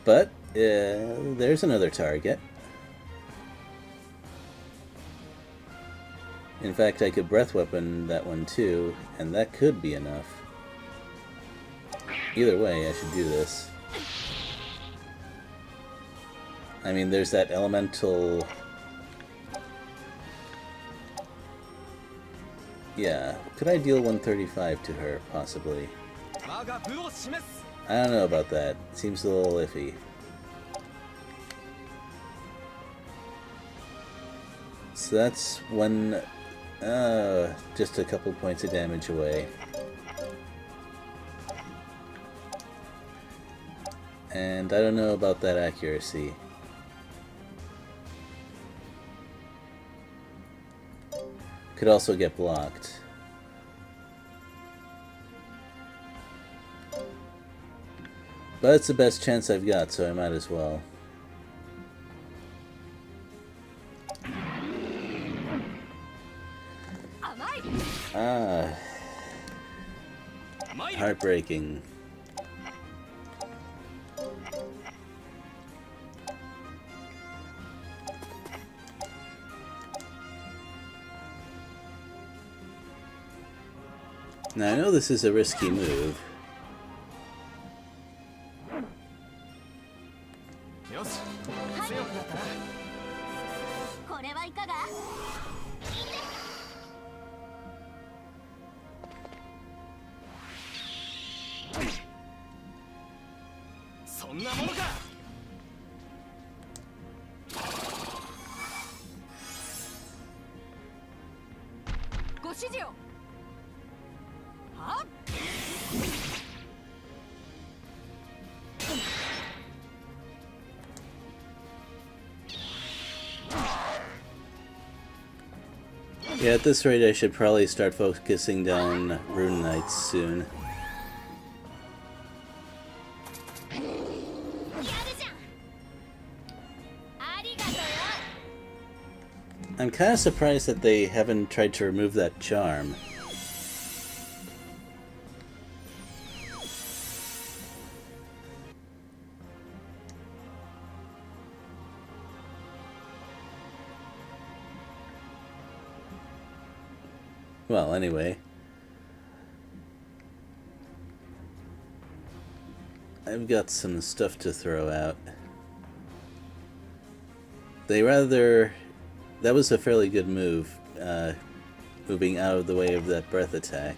But, there's another target. In fact, I could breath weapon that one too, and that could be enough. Either way, I should do this. I mean, there's that elemental... Yeah, could I deal 135 to her, possibly? I don't know about that. Seems a little iffy. So that's one... just a couple points of damage away. And I don't know about that accuracy. Could also get blocked. But it's the best chance I've got, so I might as well. Ah. Heartbreaking. Now, I know this is a risky move. 指示を。はっ。 Yeah, at this rate I should probably start focusing down Rune Knights soon. I'm kind of surprised that they haven't tried to remove that charm. Well, anyway. I've got some stuff to throw out. That was a fairly good move, moving out of the way of that breath attack.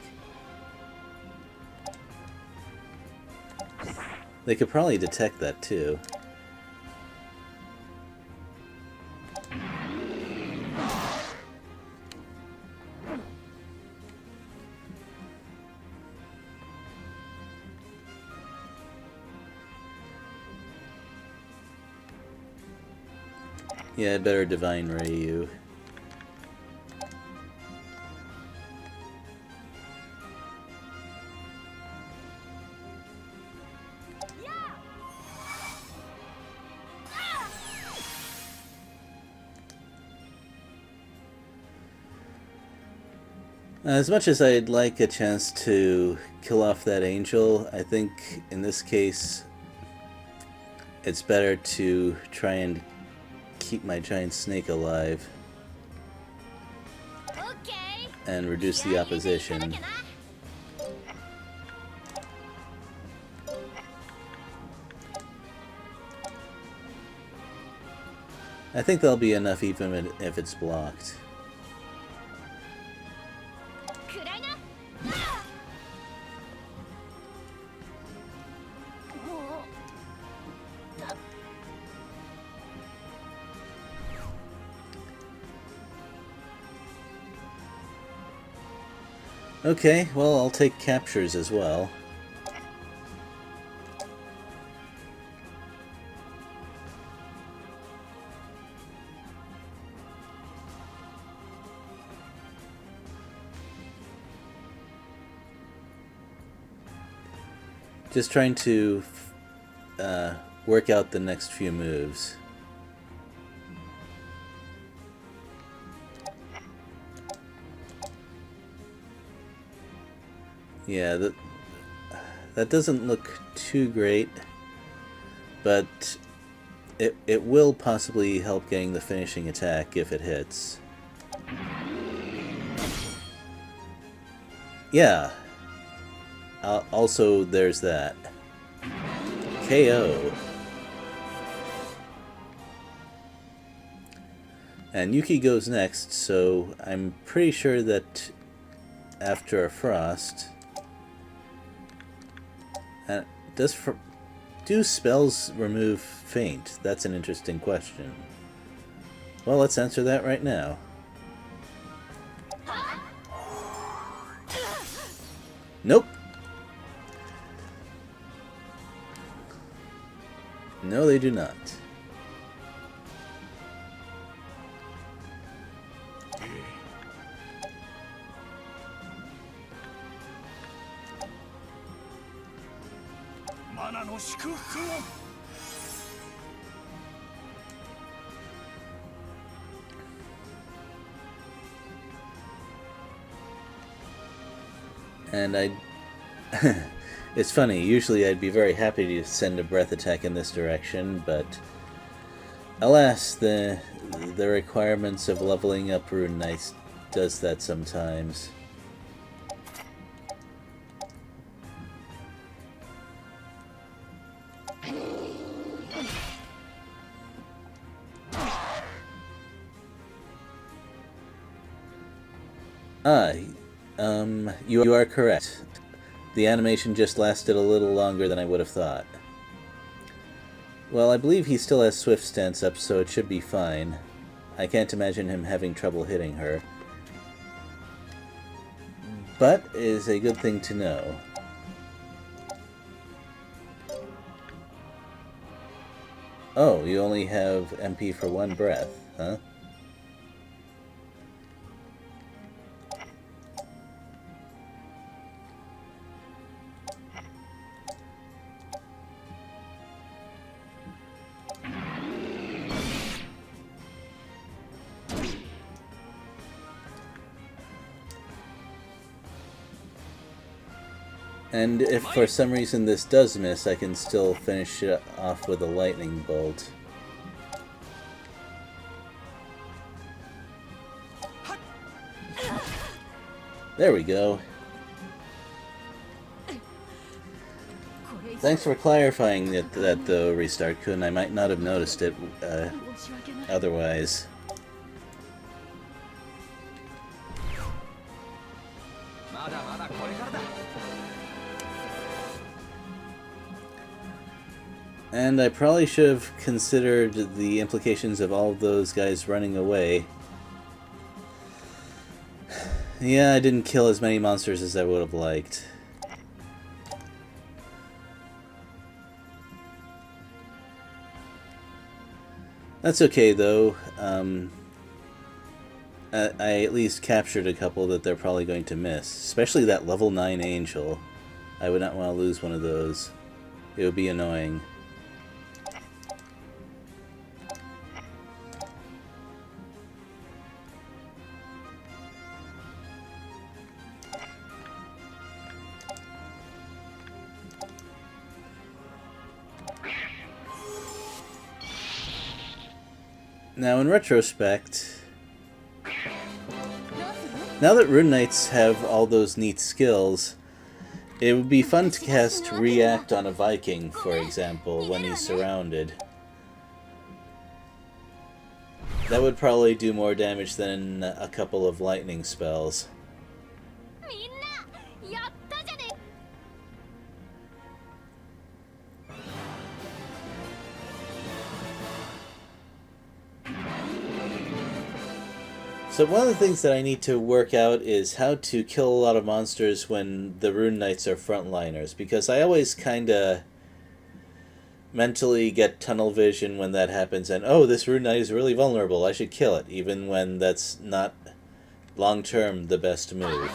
They could probably detect that too. Yeah, I'd better Divine Ray you. As much as I'd like a chance to kill off that angel, I think in this case it's better to try and keep my giant snake alive and reduce the opposition. I think that'll be enough even if it's blocked. Okay, well, I'll take captures as well. Just trying to work out the next few moves. Yeah, that doesn't look too great, but it will possibly help getting the finishing attack if it hits. Yeah. Also, there's that. KO. And Yuki goes next, so I'm pretty sure that after a frost... do spells remove faint? That's an interesting question. Well, let's answer that right now. Nope. No, they do not. And it's funny, usually I'd be very happy to send a breath attack in this direction, but alas, the requirements of leveling up Rune Knights does that sometimes. You are correct. The animation just lasted a little longer than I would have thought. Well, I believe he still has Swift Stance up, so it should be fine. I can't imagine him having trouble hitting her. but it is a good thing to know. Oh, you only have MP for one breath, huh? And if for some reason this does miss, I can still finish it off with a lightning bolt. There we go. Thanks for clarifying that though, Restart Kun. I might not have noticed it otherwise. And I probably should have considered the implications of all of those guys running away. Yeah, I didn't kill as many monsters as I would have liked. That's okay, though. I at least captured a couple that they're probably going to miss. Especially that level 9 angel. I would not want to lose one of those. It would be annoying. Now, in retrospect, now that Rune Knights have all those neat skills, it would be fun to cast React on a Viking, for example, when he's surrounded. That would probably do more damage than a couple of lightning spells. So one of the things that I need to work out is how to kill a lot of monsters when the Rune Knights are frontliners, because I always kinda mentally get tunnel vision when that happens, and oh, this Rune Knight is really vulnerable, I should kill it, even when that's not long-term the best move.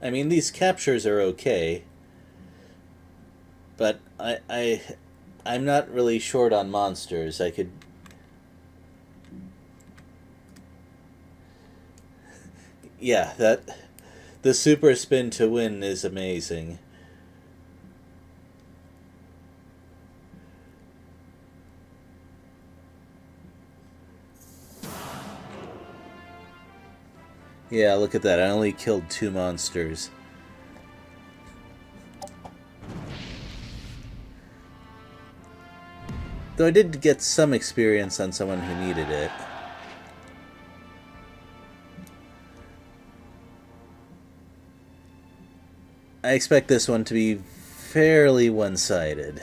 I mean, these captures are okay, but I'm not really short on monsters. I could... Yeah, the super spin to win is amazing. Yeah, look at that. I only killed 2 monsters. Though I did get some experience on someone who needed it. I expect this one to be fairly one-sided.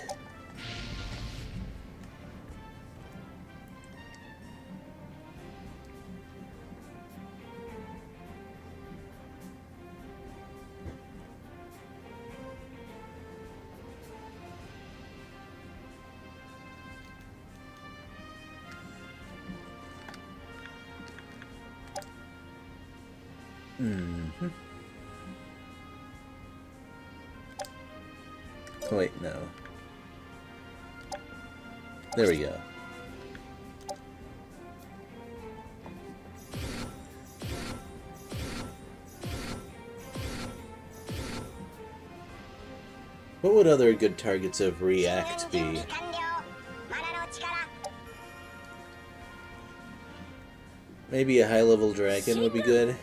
Oh, wait, no. There we go. What would other good targets of React be? Maybe a high-level dragon would be good.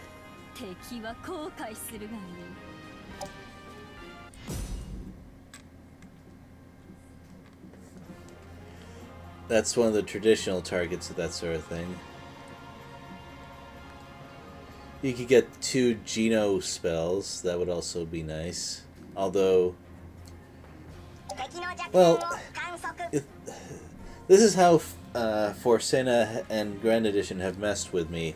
That's one of the traditional targets of that sort of thing. You could get 2 Geno spells, that would also be nice. Although, Well, this is how Forcena and Grand Edition have messed with me.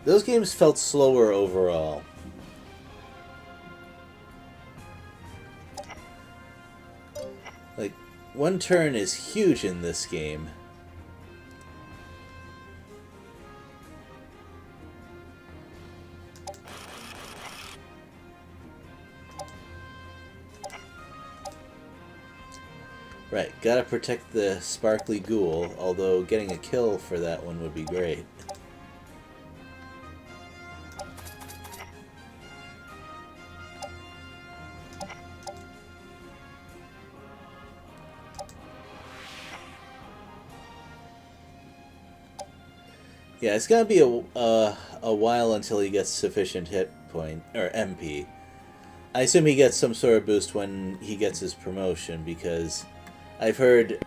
Those games felt slower overall. Like, one turn is huge in this game. Right, gotta protect the sparkly ghoul, although getting a kill for that one would be great. Yeah, it's gonna be a while until he gets sufficient hit point, or MP. I assume he gets some sort of boost when he gets his promotion, because I've heard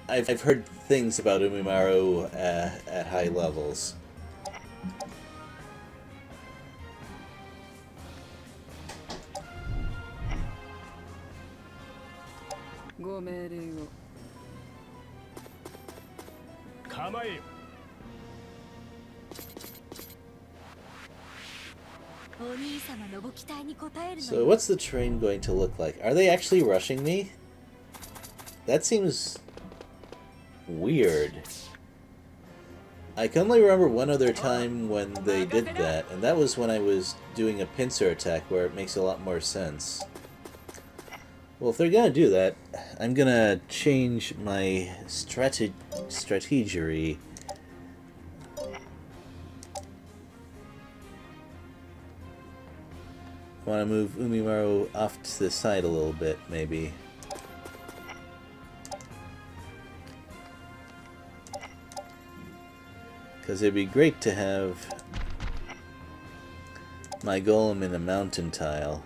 things about Umimaru at high levels. So what's the train going to look like? Are they actually rushing me? That seems weird. I can only remember one other time when they did that, and that was when I was doing a pincer attack where it makes a lot more sense. Well, if they're gonna do that, I'm gonna change my strategery. I want to move Umimaru off to the side a little bit, maybe. Because it'd be great to have my golem in a mountain tile.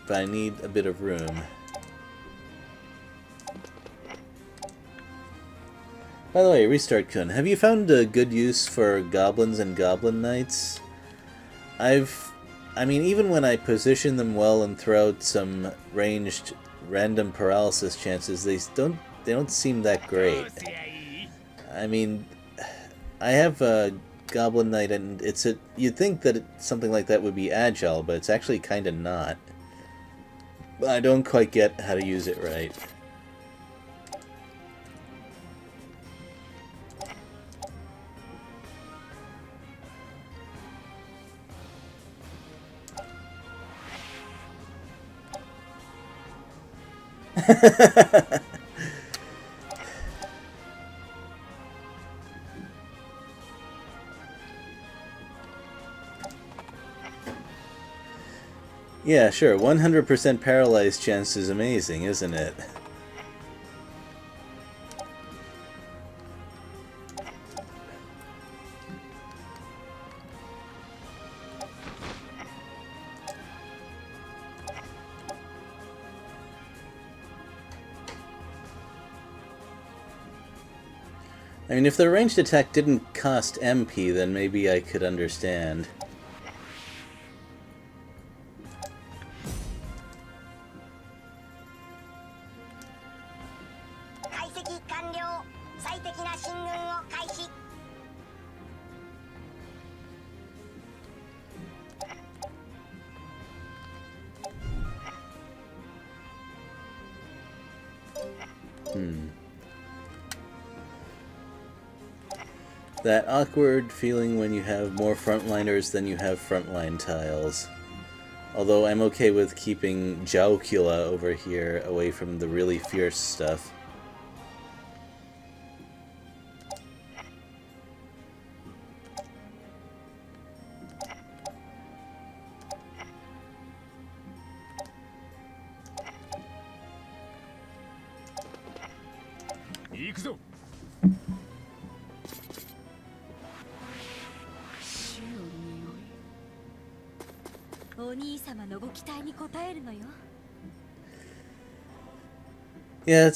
But I need a bit of room. By the way, Restart Kun, have you found a good use for goblins and goblin knights? I mean, even when I position them well and throw out some ranged random paralysis chances, they don't seem that great. I mean, I have a goblin knight, and you'd think that something like that would be agile, but it's actually kind of not. I don't quite get how to use it right. Yeah, sure. 100% paralyzed chance is amazing, isn't it? I mean, if the ranged attack didn't cost MP, then maybe I could understand. That awkward feeling when you have more frontliners than you have frontline tiles. Although I'm okay with keeping Jaocula over here away from the really fierce stuff. Yeah,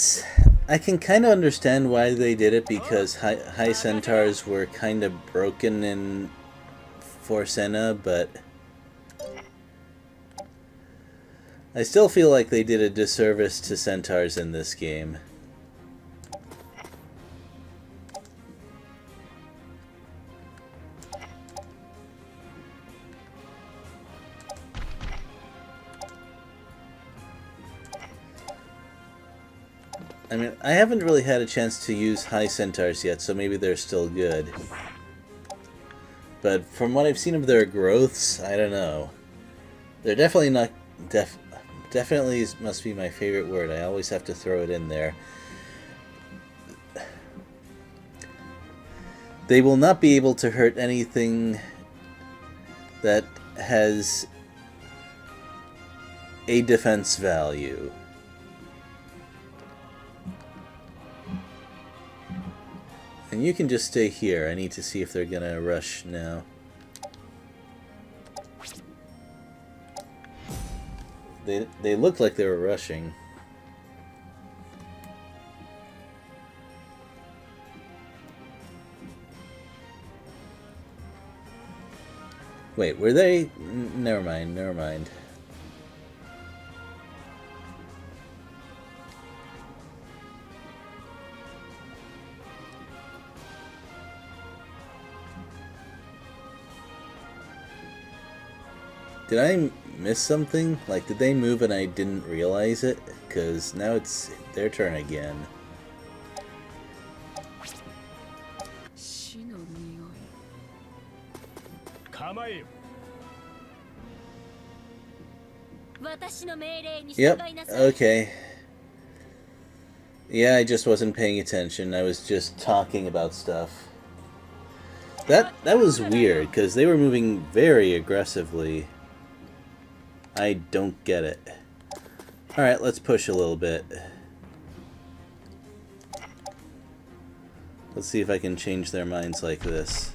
I can kind of understand why they did it, because high centaurs were kind of broken in for Senna, but I still feel like they did a disservice to centaurs in this game. I mean, I haven't really had a chance to use high centaurs yet, so maybe they're still good. But from what I've seen of their growths, I don't know. They're definitely not... Definitely must be my favorite word. I always have to throw it in there. They will not be able to hurt anything that has a defense value. And you can just stay here. I need to see if they're gonna rush now. They looked like they were rushing. Wait, were they? Never mind, never mind. Did I miss something? Like, did they move and I didn't realize it? Because now it's their turn again. Yep, okay. Yeah, I just wasn't paying attention. I was just talking about stuff. That was weird, because they were moving very aggressively. I don't get it. Alright, let's push a little bit. Let's see if I can change their minds like this.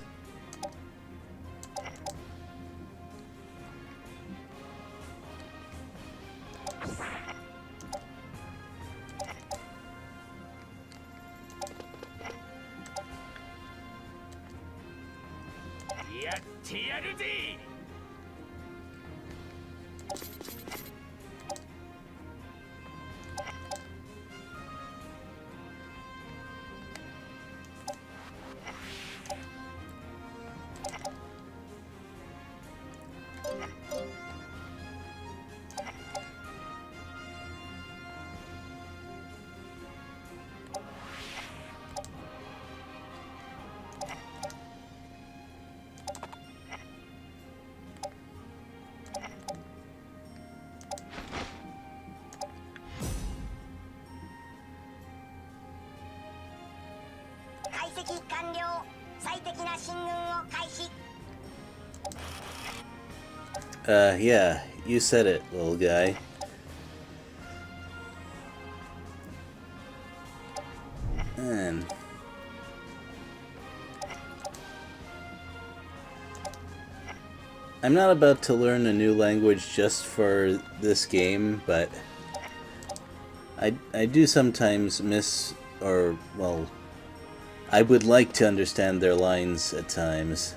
Yeah, you said it, little guy. Man. I'm not about to learn a new language just for this game, but I do sometimes miss, or, well, I would like to understand their lines at times.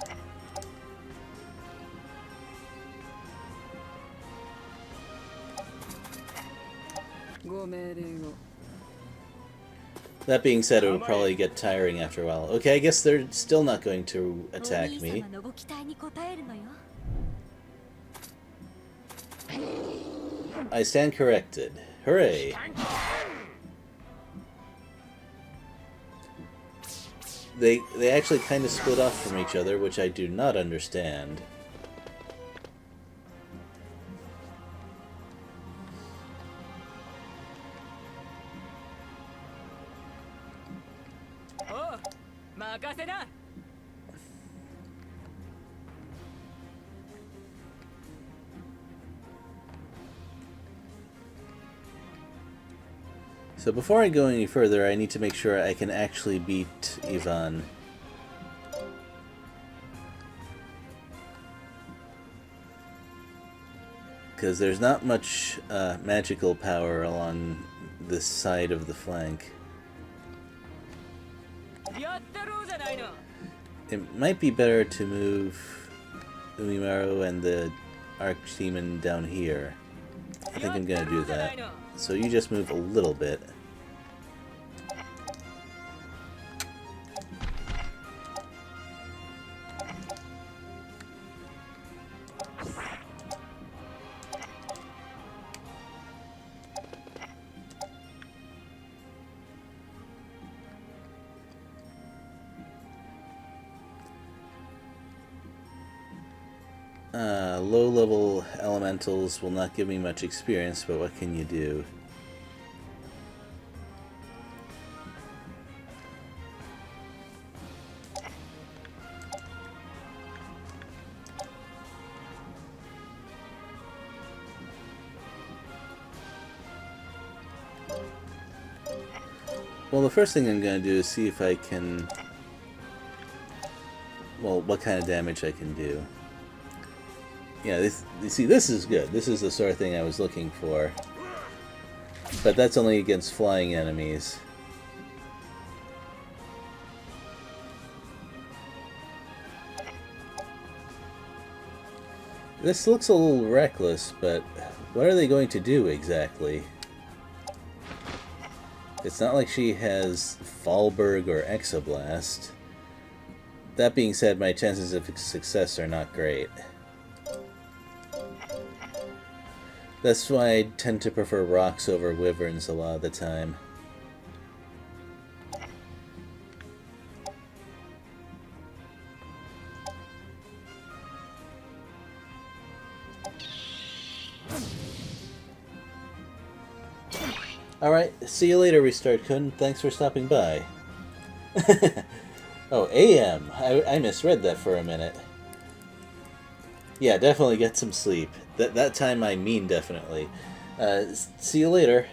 That being said, it would probably get tiring after a while. Okay, I guess they're still not going to attack me. I stand corrected. Hooray! They actually kind of split off from each other, which I do not understand. So before I go any further, I need to make sure I can actually beat Ivan. Because there's not much magical power along this side of the flank. It might be better to move Umimaru and the Archdemon down here. I think I'm gonna do that. So you just move a little bit. Low-level elementals will not give me much experience, but what can you do? Well, the first thing I'm going to do is see if I can... Well, what kind of damage I can do. Yeah, you see, this is good. This is the sort of thing I was looking for. But that's only against flying enemies. This looks a little reckless, but what are they going to do exactly? It's not like she has Fallberg or Exoblast. That being said, my chances of success are not great. That's why I tend to prefer rocks over wyverns a lot of the time. Alright, see you later, Restart Kun. Thanks for stopping by. Oh, AM. I misread that for a minute. Yeah, definitely get some sleep. That time I mean definitely. See you later.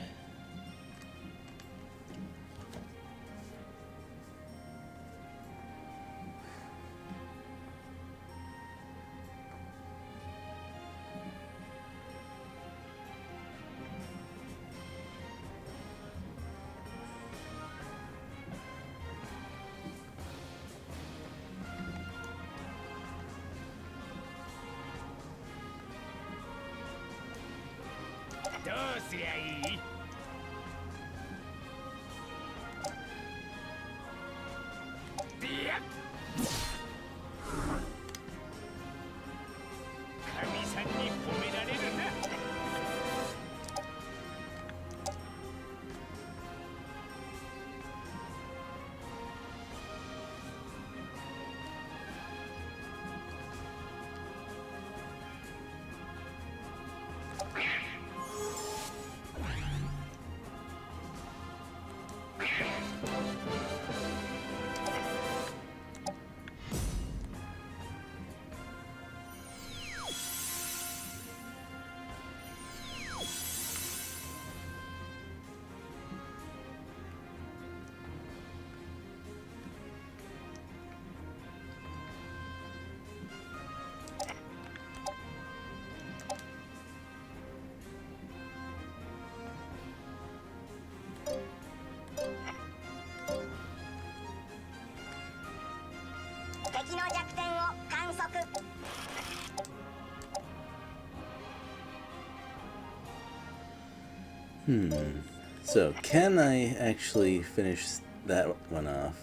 So, can I actually finish that one off?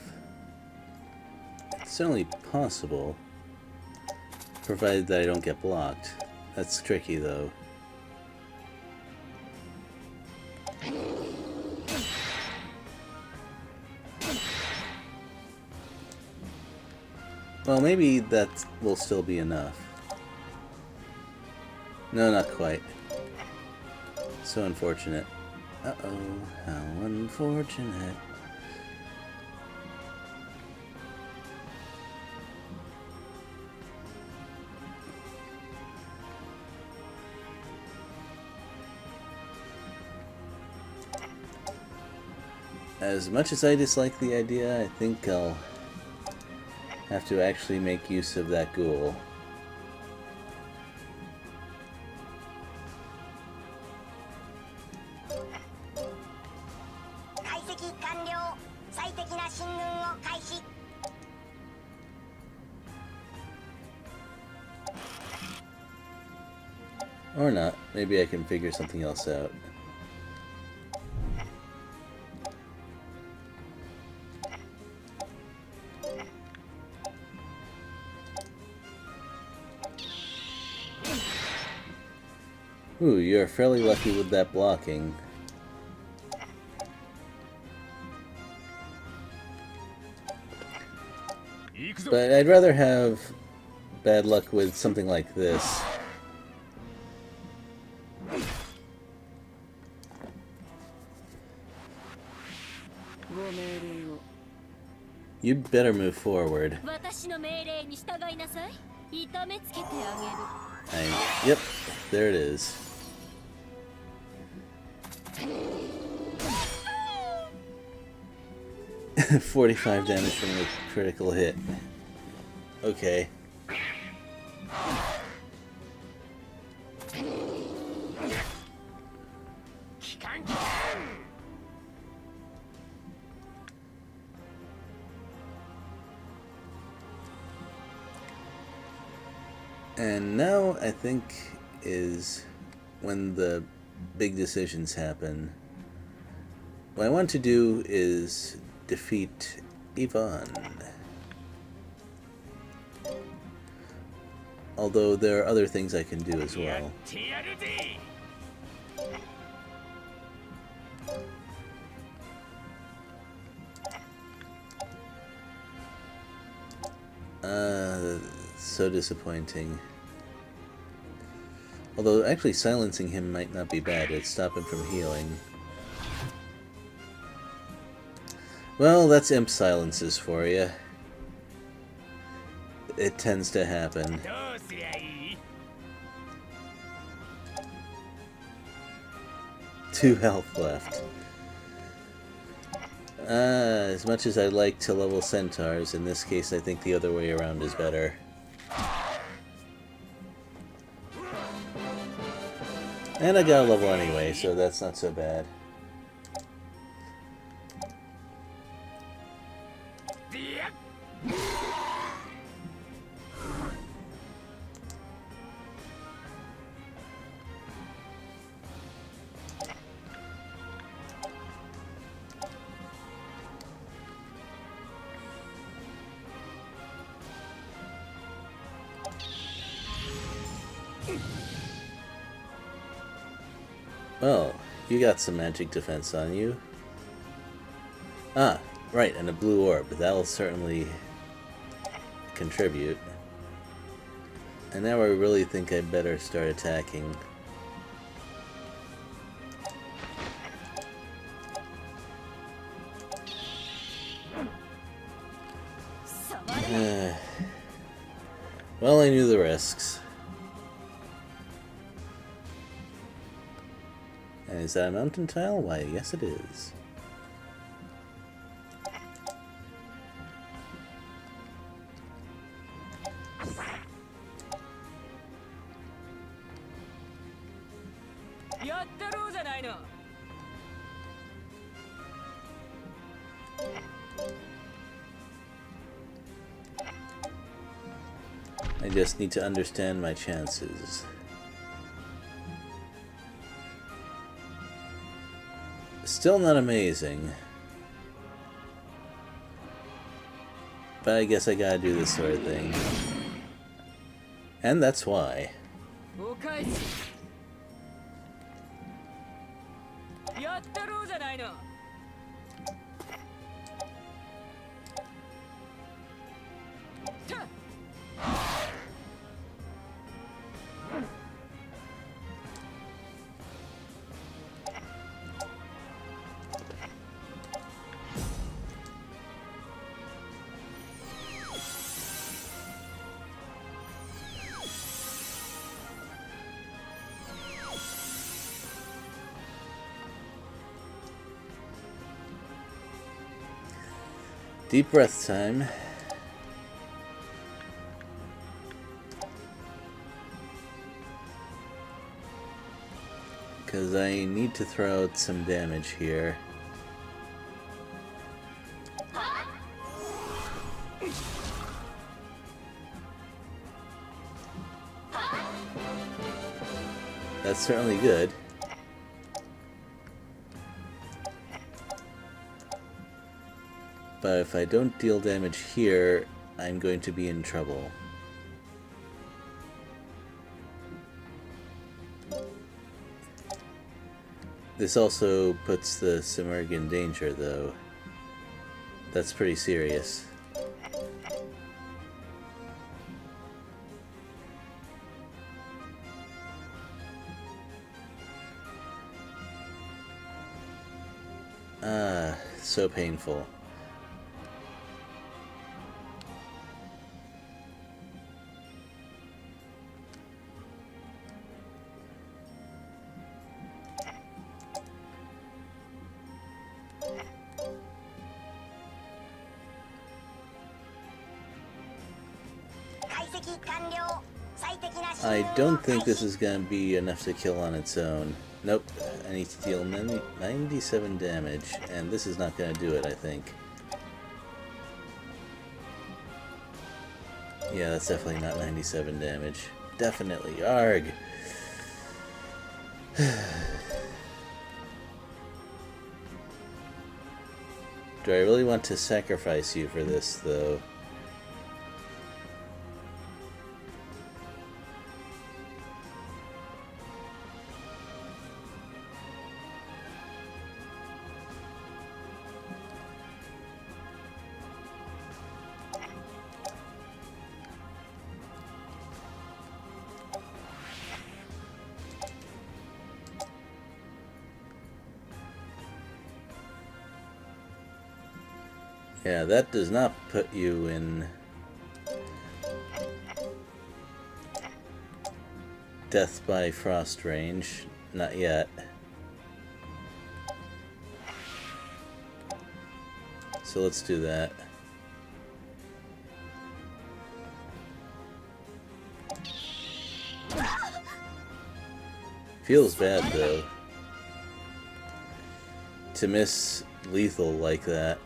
It's certainly possible, provided that I don't get blocked. That's tricky, though. Well, maybe that will still be enough. No, not quite. So unfortunate. Uh-oh, how unfortunate. As much as I dislike the idea, I think I'll have to actually make use of that ghoul. Or not. Maybe I can figure something else out. Ooh, you're fairly lucky with that blocking. But I'd rather have bad luck with something like this. You'd better move forward. Yep, there it is. $45 damage from a critical hit. Okay. And now I think is when the big decisions happen. What I want to do is defeat Yvonne. Although there are other things I can do as well. So disappointing. Although actually silencing him might not be bad. It'd stop him from healing. Well, that's imp silences for you. It tends to happen. 2 health left. As much as I like to level centaurs, in this case I think the other way around is better. And I got a level anyway, so that's not so bad. Well, you got some magic defense on you. Ah, right, and a blue orb. That'll certainly contribute. And now I really think I'd better start attacking. Well, I knew the risks. And is that a mountain tile? Why, yes it is. I just need to understand my chances. Still not amazing. But I guess I gotta do this sort of thing. And that's why. Deep breath time. Because I need to throw out some damage here. That's certainly good. But if I don't deal damage here, I'm going to be in trouble. This also puts the Simurg in danger, though. That's pretty serious. Ah, so painful. I don't think this is going to be enough to kill on its own. Nope, I need to deal 97 damage, and this is not going to do it, I think. Yeah, that's definitely not 97 damage. Definitely, arg! Do I really want to sacrifice you for this, though? Yeah, that does not put you in death by frost range. Not yet. So let's do that. Feels bad, though, to miss lethal like that.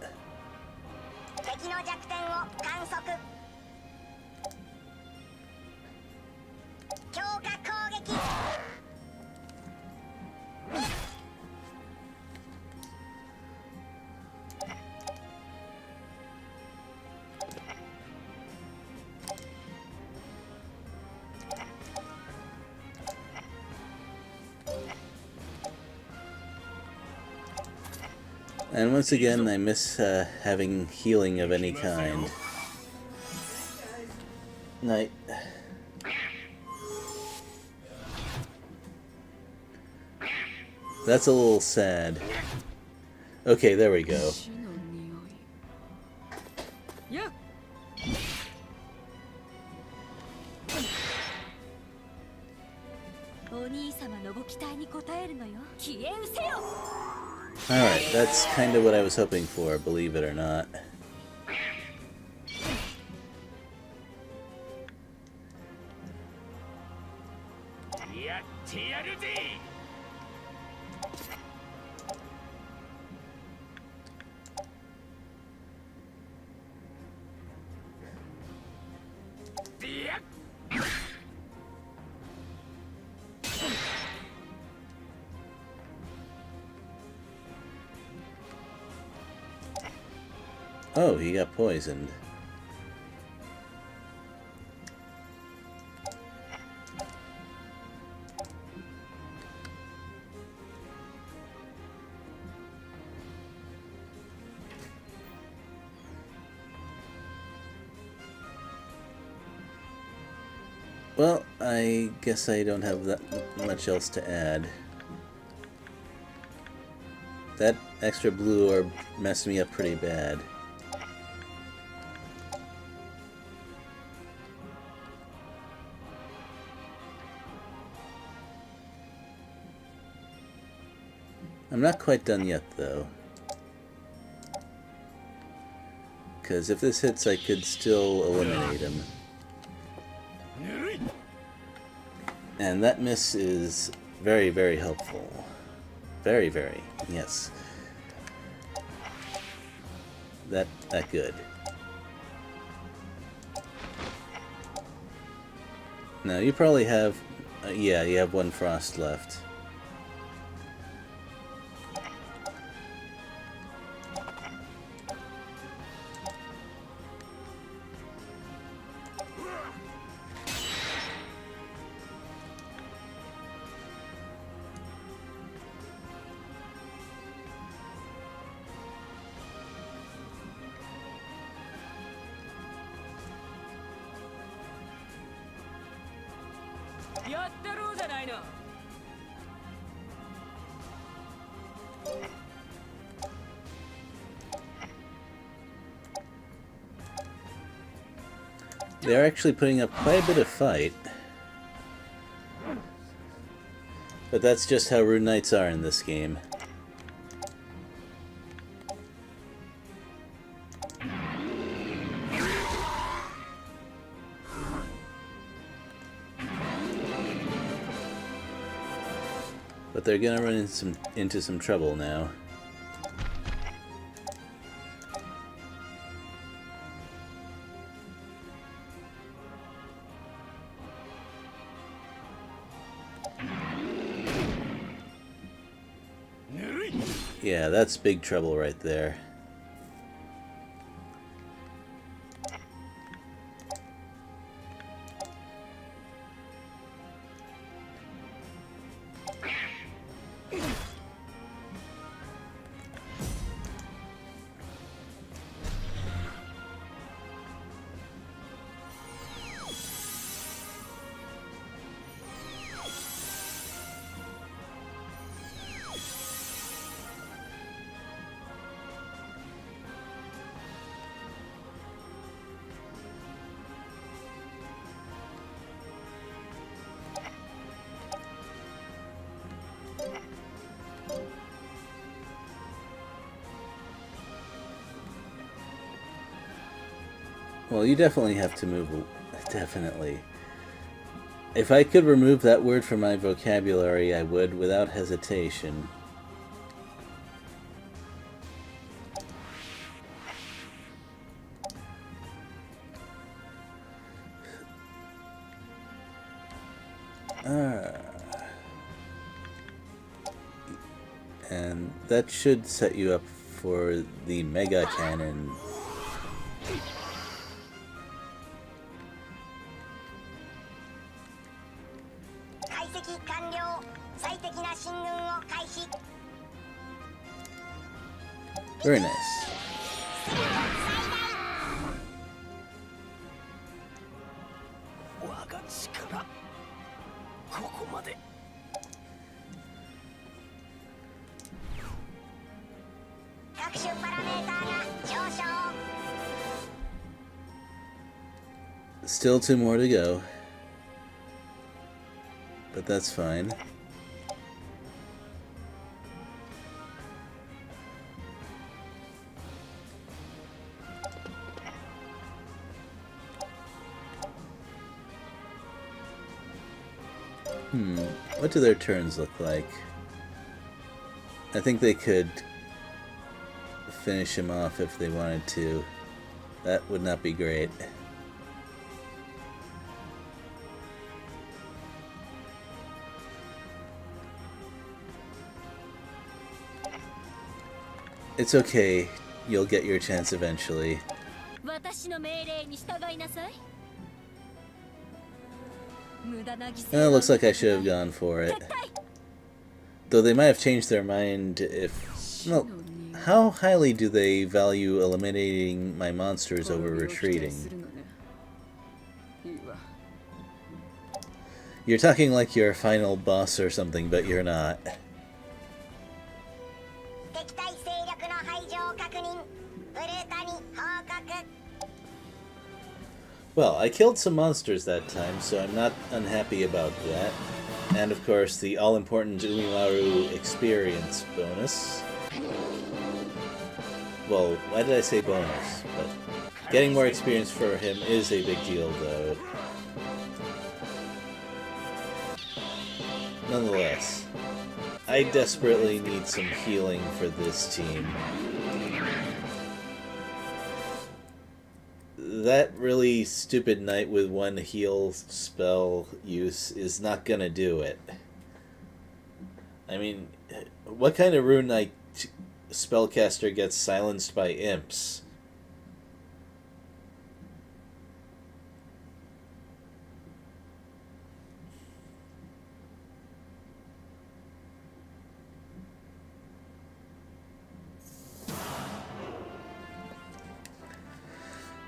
And once again, I miss having healing of any kind. Night. That's a little sad. Okay, there we go. Alright, that's kind of what I was hoping for, believe it or not. Oh, he got poisoned. Well, I guess I don't have that much else to add. That extra blue orb messed me up pretty bad. I'm not quite done yet, though. Because if this hits, I could still eliminate him. And that miss is very, very helpful. Very, very. Yes. That good. Now, you probably have Yeah, you have one frost left. They're actually putting up quite a bit of fight. But that's just how Rune Knights are in this game. But they're gonna run into some trouble now. Yeah, that's big trouble right there. Well, you definitely have to move. Definitely. If I could remove that word from my vocabulary, I would without hesitation. And that should set you up for the Mega Cannon. Very nice. Still 2 more to go. But that's fine. What do their turns look like? I think they could finish him off if they wanted to. That would not be great. It's okay. You'll get your chance eventually. It looks like I should have gone for it. Though they might have changed their mind if... Well, how highly do they value eliminating my monsters over retreating? You're talking like you're a final boss or something, but you're not. Well, I killed some monsters that time, so I'm not unhappy about that. And of course, the all-important Umimaru experience bonus. Well, why did I say bonus? But getting more experience for him is a big deal, though. Nonetheless, I desperately need some healing for this team. that really stupid knight with one heal spell use is not gonna do it. I mean, what kind of rune knight spellcaster gets silenced by imps?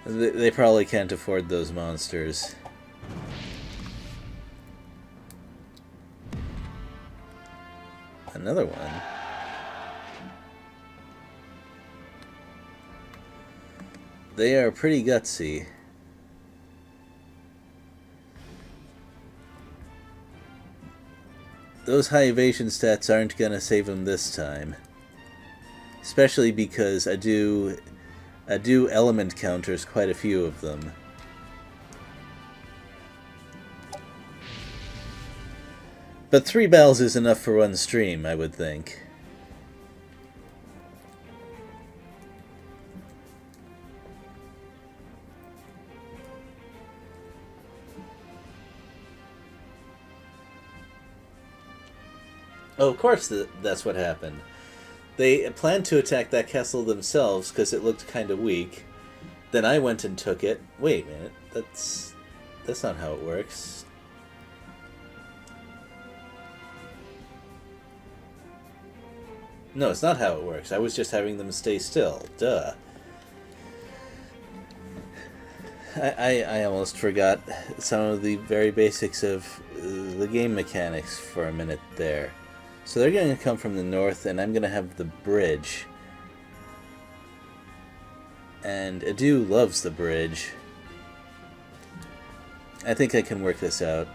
They probably can't afford those monsters. Another one. They are pretty gutsy. Those high evasion stats aren't gonna save him this time. Especially because Adu element counters quite a few of them. But 3 battles is enough for one stream, I would think. Oh, of course that's what happened. They planned to attack that castle themselves because it looked kind of weak. Then I went and took it. Wait a minute, that's not how it works. No, it's not how it works. I was just having them stay still. Duh. I almost forgot some of the very basics of the game mechanics for a minute there. So they're going to come from the north, and I'm going to have the bridge. And Adu loves the bridge. I think I can work this out.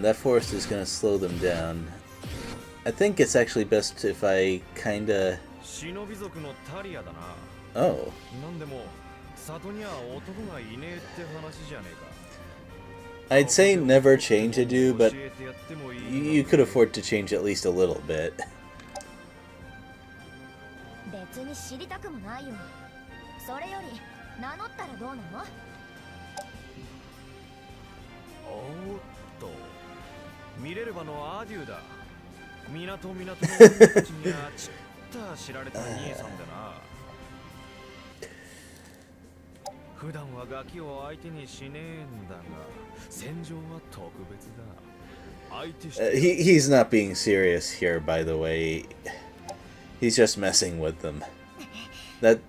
That forest is going to slow them down. I think it's actually best if I kinda... Oh. I'd say never change Adu, but you could afford to change at least a little bit. He's not being serious here, by the way. He's just messing with them. That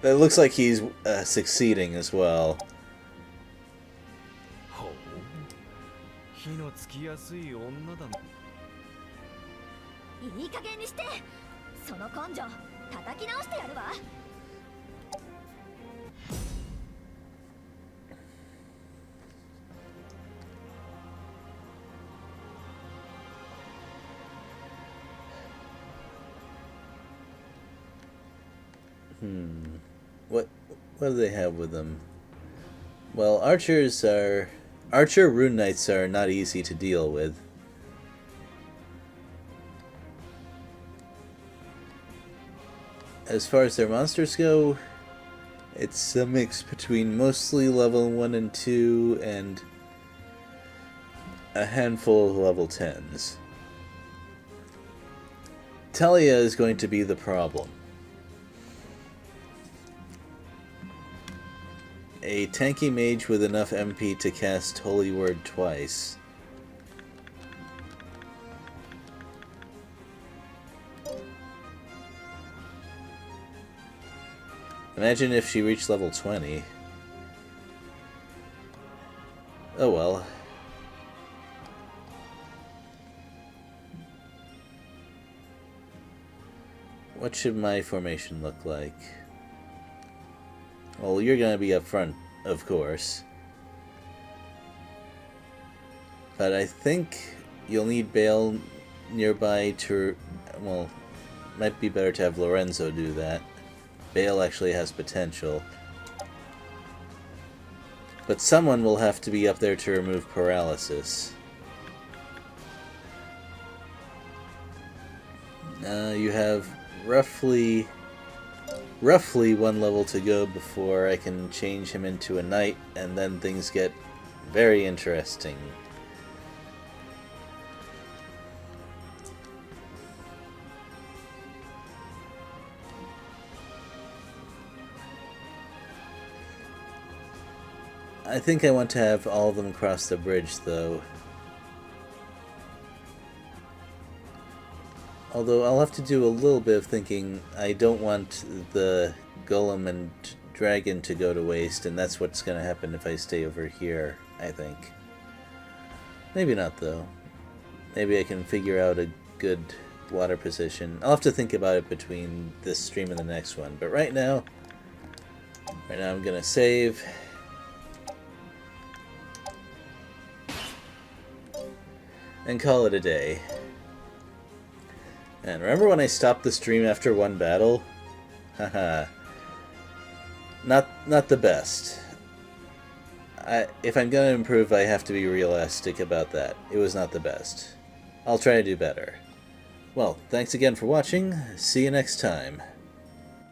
looks like he's succeeding as well. What do they have with them? Well, Archer Rune Knights are not easy to deal with. As far as their monsters go, it's a mix between mostly level 1 and 2 and a handful of level 10s. Talia is going to be the problem. A tanky mage with enough MP to cast Holy Word twice. Imagine if she reached level 20. Oh well. What should my formation look like? Well, you're gonna be up front, of course. But I think you'll need Bale nearby to... well, Might be better to have Lorenzo do that. Bale actually has potential. But someone will have to be up there to remove paralysis. You have roughly one level to go before I can change him into a knight, and then things get very interesting. I think I want to have all of them cross the bridge, though. Although I'll have to do a little bit of thinking. I don't want the golem and dragon to go to waste, and that's what's going to happen if I stay over here, I think. Maybe not, though. Maybe I can figure out a good water position. I'll have to think about it between this stream and the next one. But right now I'm going to save. And call it a day. And remember when I stopped the stream after one battle? Haha. Not the best. If I'm gonna improve, I have to be realistic about that. It was not the best. I'll try to do better. Well, thanks again for watching. See you next time.